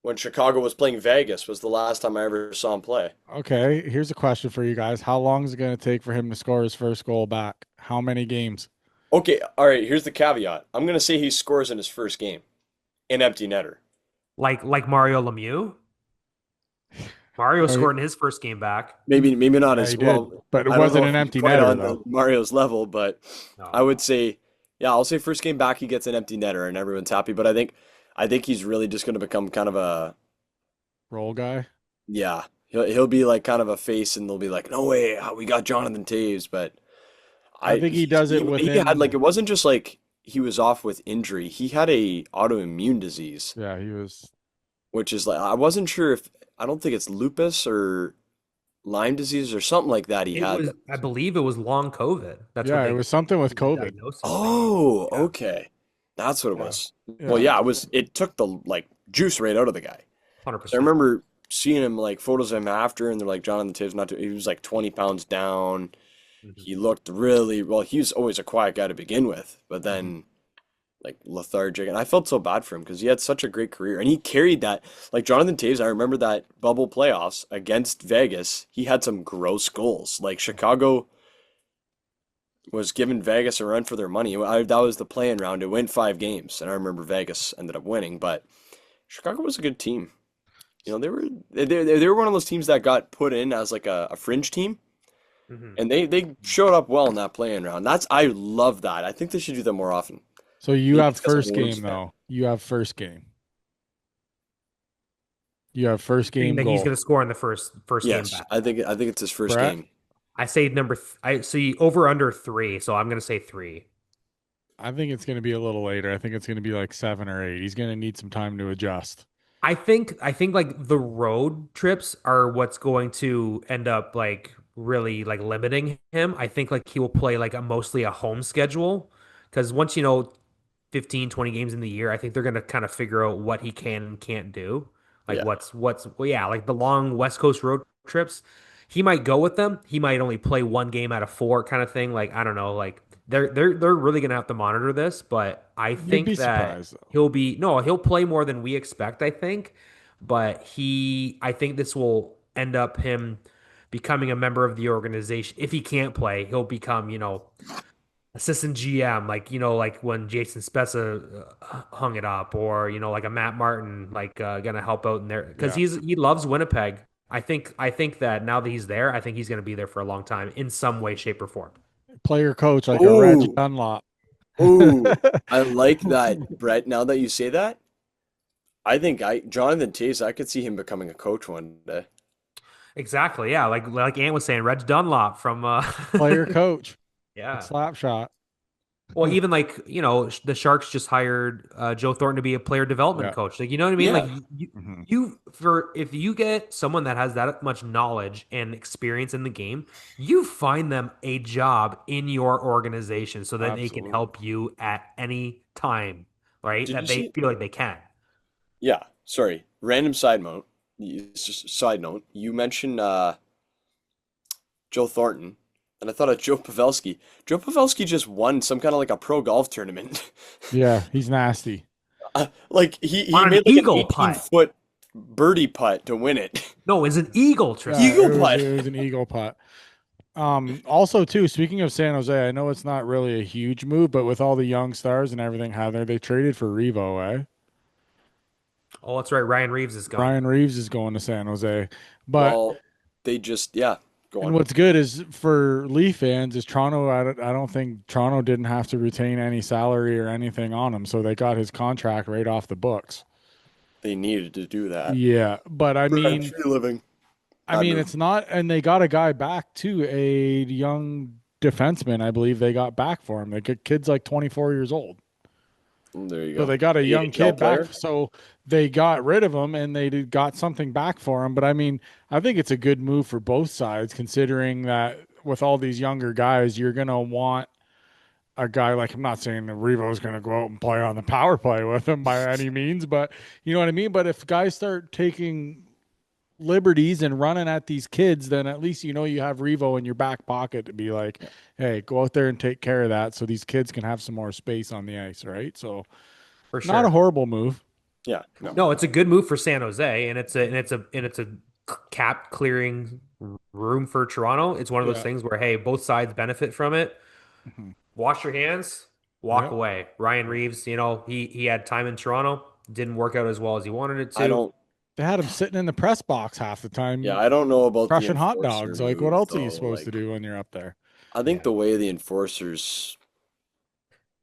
when Chicago was playing Vegas was the last time I ever saw him play. Okay, here's a question for you guys. How long is it going to take for him to score his first goal back? How many games? Okay, all right, here's the caveat. I'm gonna say he scores in his first game, an empty netter. Like Mario Lemieux. Mario Oh, scored in his first game back. Maybe not yeah, he as did, well. but it I don't wasn't know an if he's empty quite netter on the though. Mario's level, but I No. would say, yeah, I'll say first game back he gets an empty netter and everyone's happy. But I think he's really just gonna become kind of a Roll guy. yeah. He'll be like kind of a face, and they'll be like, no way, we got Jonathan Taves, but I think he does it he had like within. it wasn't just like he was off with injury. He had a autoimmune disease, Yeah, he was. which is like I wasn't sure if I don't think it's lupus or Lyme disease or something like that he It had was, that. I believe it was long COVID. That's what Yeah, it they was something with he was COVID. diagnosed as being. Oh, Yeah. okay. That's what it Yeah. was. Well, Yeah, yeah, it took the like juice right out of the guy. So I 100%. remember seeing him like photos of him after, and they're like Jonathan Taves not to, he was like 20 pounds down. Mhm. He looked really well. He was always a quiet guy to begin with, but mhm. then like lethargic, and I felt so bad for him because he had such a great career, and he carried that. Like Jonathan Taves, I remember that bubble playoffs against Vegas. He had some gross goals. Like Chicago was giving Vegas a run for their money. That was the play-in round. It went 5 games, and I remember Vegas ended up winning, but Chicago was a good team. You know, they were one of those teams that got put in as like a fringe team, Mhm. and they showed up well in that play-in round. I love that. I think they should do that more often. So you Maybe have it's because I'm a first Wolves game fan. though. You have first game. You have first Saying game that he's goal. going to score in the first game Yes, back. I think it's his first Brett, game. I say I see over under 3, so I'm going to say 3. I think it's going to be a little later. I think it's going to be like 7 or 8. He's going to need some time to adjust. I think like the road trips are what's going to end up like really like limiting him. I think like he will play like mostly a home schedule because once 15, 20 games in the year, I think they're going to kind of figure out what he can and can't do. Like Yeah, well, yeah, like the long West Coast road trips, he might go with them. He might only play one game out of four kind of thing. Like I don't know, like they're really going to have to monitor this, but I You'd be think that surprised though. he'll play more than we expect, I think. But I think this will end up him becoming a member of the organization. If he can't play, he'll become, assistant GM, like like when Jason Spezza hung it up, or like a Matt Martin, like gonna help out in there because Yeah. he loves Winnipeg. I think that now that he's there, I think he's gonna be there for a long time in some way, shape, or form. Player coach like a Reg oh, Dunlop. I like that, Brett. Now that you say that, I think I Jonathan Taves, I could see him becoming a coach one day. Exactly, yeah. Like Ant was saying, Reg Dunlop from Player coach. Like yeah. slap shot. Well, even like, the Sharks just hired Joe Thornton to be a player development Yeah. coach. Like, you know what I mean? Like Yeah, Mhm. if you get someone that has that much knowledge and experience in the game, you find them a job in your organization so that they can Absolutely. help you at any time, right? did you That they see? feel like they can. Yeah, sorry. Random side note. It's just side note. You mentioned Joe Thornton, and I thought of Joe Pavelski. Joe Pavelski just won some kind of like a pro golf tournament. Yeah, he's nasty. Like he On an made like an eagle 18 putt. foot birdie putt to win it. No, it's an eagle, Yeah, Tristan. Eagle putt. it was an eagle putt. Also too, speaking of San Jose, I know it's not really a huge move, but with all the young stars and everything how they traded for Revo, eh? Oh, that's right. Ryan Reeves is gone. Ryan Reeves is going to San Jose. But Well, they just yeah, go and on. what's good is for Leaf fans is Toronto. I don't think Toronto didn't have to retain any salary or anything on him, so they got his contract right off the books. They needed to do that. Yeah, but I Rent mean, free living. I Bad mean move. it's not, and they got a guy back too, a young defenseman. I believe they got back for him. The kid's like 24 years old. There you So go. they got a young AHL kid back. player. So they got rid of him and they got something back for him. But I mean, I think it's a good move for both sides, considering that with all these younger guys, you're going to want a guy like, I'm not saying that Revo's going to go out and play on the power play with him by any means, but you know what I mean? But if guys start taking liberties and running at these kids, then at least you know you have Revo in your back pocket to be like, Yeah, hey, go out there and take care of that so these kids can have some more space on the ice, right? So For not a sure. horrible move. yeah, no, No, it's a good move for San Jose, and it's a cap clearing room for Toronto. It's one of those Yeah. things where hey, both sides benefit from it. Mhm. Wash your hands, walk Yeah. away. Ryan Reeves, he had time in Toronto, didn't work out as well as he wanted it I to. don't. They had him sitting in the press box half the Yeah, time, I don't know about the crushing hot enforcer dogs. Like, what move else are you though. supposed to Like, do when you're up there? I think Yeah. the way the enforcers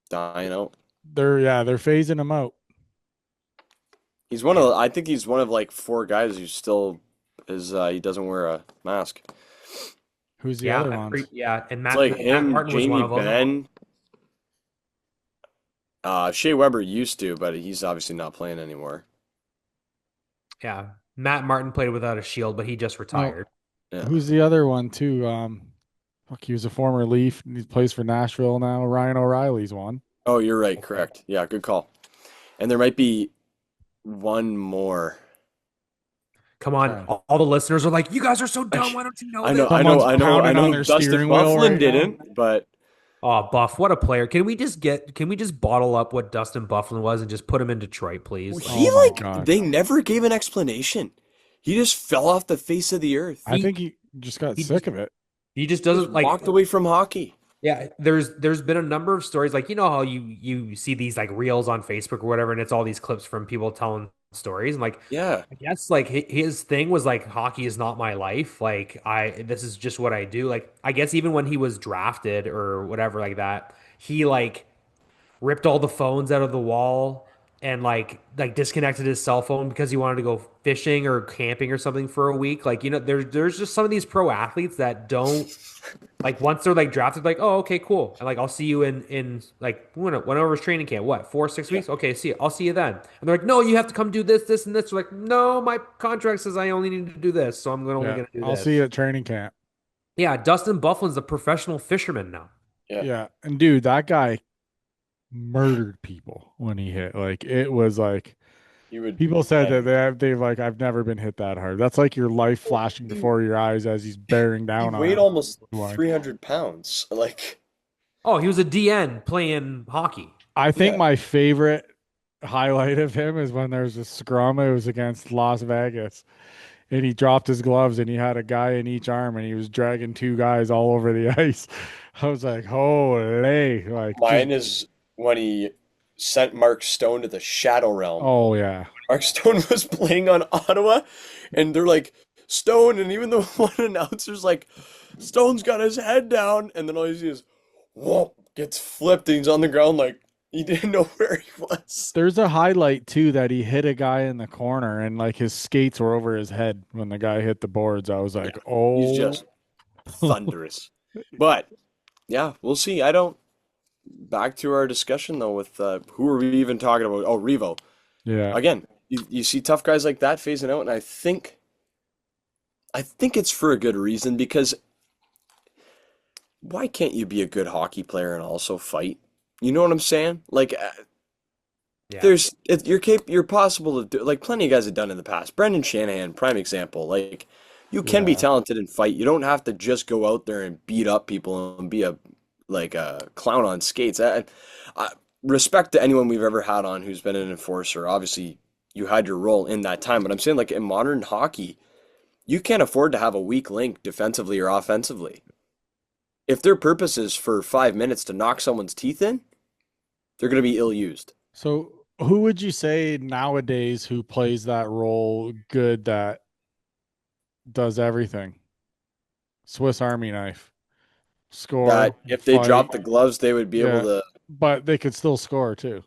dying out. They're phasing him out. He's one of Yeah. the, I think he's one of like four guys who still is he doesn't wear a mask. Who's the Yeah, other ones? yeah, and It's Matt like Matt him, Martin was one Jamie of them. Benn, Shea Weber used to, but he's obviously not playing anymore. Yeah. Matt Martin played without a shield, but he just No, retired. Yeah. who's the other one too? Fuck, he was a former Leaf. He plays for Nashville now. Ryan O'Reilly's one. Oh, you're right. Okay. Correct. Yeah, good call. And there might be one more. Come on. Okay. All the listeners are like, you guys are so dumb. Why don't you know I know, this? I know, Someone's I know, I pounding on know. their Dustin steering wheel Bufflin right now. didn't, but Oh, Buff, what a player. Can we just bottle up what Dustin Bufflin was and just put him in Detroit, please? Like he Oh my like God. they never gave an explanation. He just fell off the face of the earth. I he think he just got he just sick of it. he just Just doesn't like walked away from hockey. yeah, there's been a number of stories like how you see these like reels on Facebook or whatever and it's all these clips from people telling stories and like Yeah. I guess like his thing was like hockey is not my life. Like this is just what I do. Like I guess even when he was drafted or whatever like that, he like ripped all the phones out of the wall and like disconnected his cell phone because he wanted to go fishing or camping or something for a week. Like, there's just some of these pro athletes that don't like once they're like drafted, like, oh, okay, cool. And like I'll see you in like whenever it's training camp, what, 4 6 Yeah. weeks? Okay, see you. I'll see you then. And they're like, no, you have to come do this, this, and this. They're like, no, my contract says I only need to do this, so I'm only Yeah. gonna do I'll see this. you at training camp. Yeah, Dustin Bufflin's a professional fisherman now. Yeah. Yeah. And dude, that guy murdered people when he hit. Like it was like He would people said that and they've like I've never been hit that hard. That's like your life flashing he before your eyes as he's bearing he down weighed on almost you. Like 300 pounds. Like, Oh, he was a DN playing hockey. I think yeah. my favorite highlight of him is when there's a scrum. It was against Las Vegas, and he dropped his gloves, and he had a guy in each arm, and he was dragging two guys all over the ice. I was like, holy, like just Mine is when he sent Mark Stone to the Shadow Realm. oh yeah, Mark Stone was playing on Ottawa, and they're like, Stone, and even the one announcer's like, Stone's got his head down, and then all you see is, whoop, gets flipped, and he's on the ground like he didn't know where he was. there's a highlight too that he hit a guy in the corner, and like his skates were over his head when the guy hit the boards. I was Yeah, like, he's oh, just thunderous. But yeah, we'll see. I don't. Back to our discussion though with who are we even talking about? Oh, Revo. yeah. Again, you see tough guys like that phasing out, and I think it's for a good reason because why can't you be a good hockey player and also fight? You know what I'm saying? Like Yeah. you're possible to do like plenty of guys have done in the past. Brendan Shanahan, prime example. Like you can be Yeah. talented and fight. You don't have to just go out there and beat up people and be a clown on skates. I respect to anyone we've ever had on who's been an enforcer. Obviously, you had your role in that time, but I'm saying like in modern hockey, you can't afford to have a weak link defensively or offensively. If their purpose is for 5 minutes to knock someone's teeth in, they're going to be ill used. So who would you say nowadays who plays that role good that does everything? Swiss Army knife. Score, That if they fight, dropped the gloves, they would be able yeah. to. But they could still score too.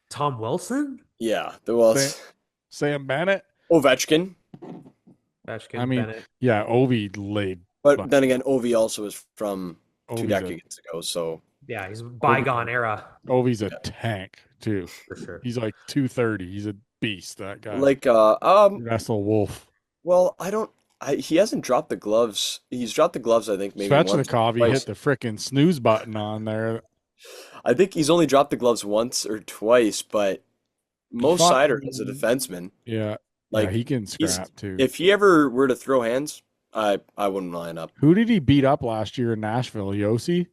Tom Wilson? Yeah, well, Sam, Sam Bennett. Ovechkin, I Ovechkin, mean, Bennett. yeah, Ovi laid, but but then again, Ovi also is from two Ovi's a decades ago, so Yeah, he's Ovi, bygone era. Ovi's a yeah. tank. too. for sure. He's like 230. He's a beast, that guy. Like, Wrestle Wolf. well, he hasn't dropped the gloves. He's dropped the gloves, I think, maybe once or Svechnikov, he hit twice. the frickin' snooze button on there. I think he's only dropped the gloves once or twice, but He Mo fought. Seider is a defenseman. Yeah. Yeah, Like, he can he's scrap too. if he ever were to throw hands, I wouldn't line up. Who did he beat up last year in Nashville? Yossi?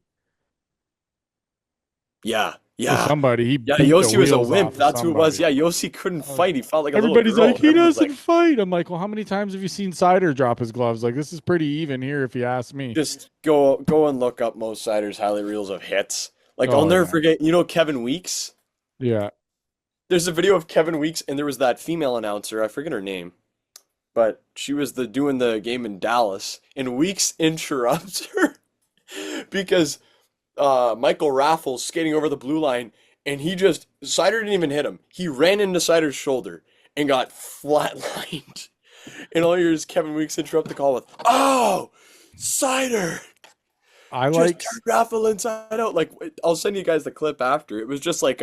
Yeah, Or yeah. somebody. He Yeah, beat the Yossi was a wheels wimp. off of That's who it was. somebody. Yeah, Yossi couldn't I was- fight. He felt like a little Everybody's girl. like, And he everyone was doesn't like, fight. I'm like, well, how many times have you seen Sider drop his gloves? Like, this is pretty even here, if you ask me. just go and look up Mo Seider's highlight reels of hits. Like, I'll Oh, never yeah. forget, Kevin Weeks? Yeah. There's a video of Kevin Weeks, and there was that female announcer, I forget her name, but she was doing the game in Dallas, and Weeks interrupts her because Michael Raffles skating over the blue line, and Sider didn't even hit him. He ran into Sider's shoulder and got flatlined. And all you hear is Kevin Weeks interrupt the call with, "Oh, Sider! I Just like turn Raffle inside out." Like, I'll send you guys the clip after. It was just like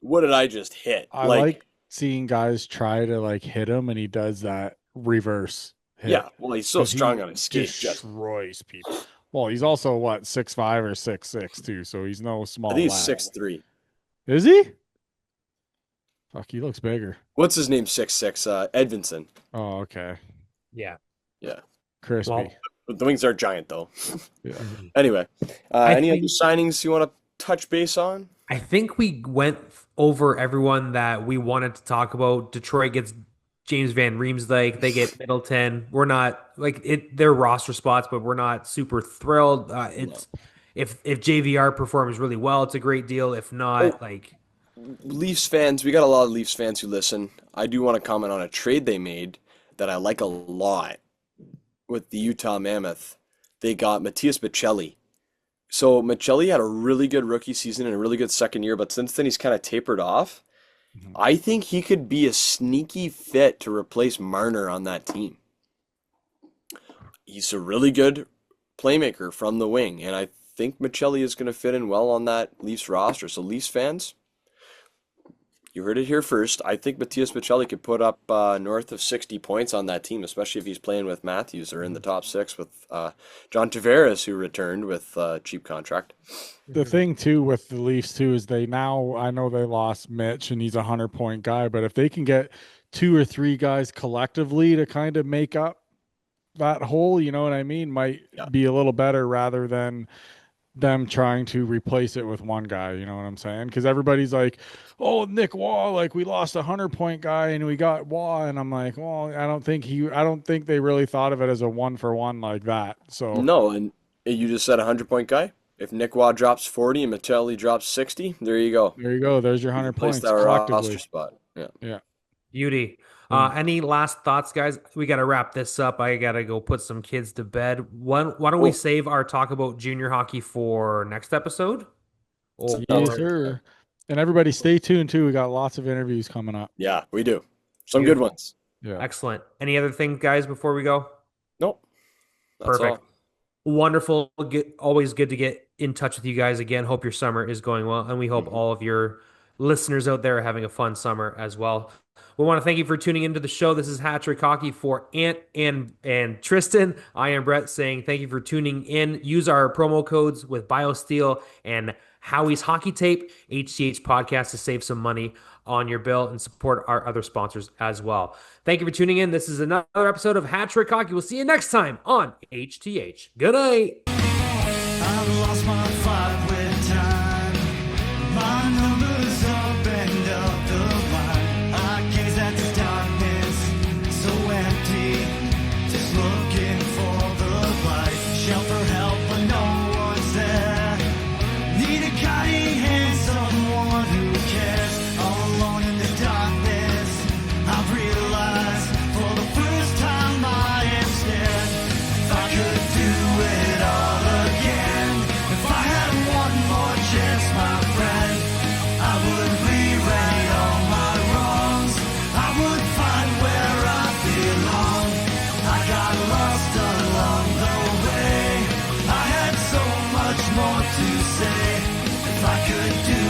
what did I just hit? I like seeing guys try to like hit him, and he does that reverse hit. Yeah, well, he's so 'Cause he strong on his skate. destroys people. Well, he's also what, 6'5" or 6'6" too, so he's no small I think he's lad. 6'3". Is he? Fuck, he looks bigger. What's his name? 6'6". Edvinson. Oh, okay. Yeah. Yeah. Crispy. Well, The wings are giant though. Yeah. Anyway, I any other think- signings you want to touch base on? I think we went over everyone that we wanted to talk about. Detroit gets James Van Riemsdyk. They get Middleton. We're not like it. Their roster spots, but we're not super thrilled. It's if JVR performs really well, it's a great deal. If not, like Leafs fans, we got a lot of Leafs fans who listen. I do want to comment on a trade they made that I like a lot with the Utah Mammoth. They got Matthias Michelli. So Michelli had a really good rookie season and a really good second year, but since then he's kind of tapered off. I think he could be a sneaky fit to replace Marner on that team. He's a really good playmaker from the wing, and I think Michelli is going to fit in well on that Leafs roster. So Leafs fans, you heard it here first. I think Matthias Michelli could put up north of 60 points on that team, especially if he's playing with Matthews or in the top six with John Tavares, who returned with a cheap contract. The thing too with the Leafs too is I know they lost Mitch and he's a 100-point guy, but if they can get 2 or 3 guys collectively to kind of make up that hole, you know what I mean, might be a little better rather than them trying to replace it with one guy, you know what I'm saying? Because everybody's like, oh, Nick Waugh, like we lost a 100-point guy and we got Waugh, and I'm like, well, I don't think they really thought of it as a 1-for-1 like that. So No, and you just said a 100-point guy. If Nick Waugh drops 40 and Michelli drops 60, there you go. there you go. There's your 100 Replace points that roster collectively. spot. Yeah. Yeah. beauty. Any last thoughts, guys? We got to wrap this up. I got to go put some kids to bed. Why don't we save our talk about junior hockey for next episode? Sounds Yes, good. sir. And everybody stay tuned too. We got lots of interviews coming up. Yeah, we do. Some good ones. Yeah. Excellent. Any other things, guys, before we go? Nope. That's Perfect. all. Wonderful. Always good to get in touch with you guys again. Hope your summer is going well, and we hope all of your listeners out there are having a fun summer as well. We want to thank you for tuning into the show. This is Hat-Trick Hockey for Ant and Tristan. I am Brett saying thank you for tuning in. Use our promo codes with BioSteel and Howie's Hockey Tape, HCH Podcast, to save some money on your bill and support our other sponsors as well. Thank you for tuning in. This is another episode of Hat-Trick Hockey. We'll see you next time on HTH. Good night. I've lost my fight with time. My number's up and up the line. I gaze at the darkness, so empty, just looking for the light. Shout for help, but no one's there. Need a guiding hand, someone who cares. All alone in the darkness, I've realized for the first time I am scared. If I could do it all again, if I had one more chance, my friend, I would rewrite all my wrongs. I would find where I belong. I got lost along the way. I had so much more to say. If I could do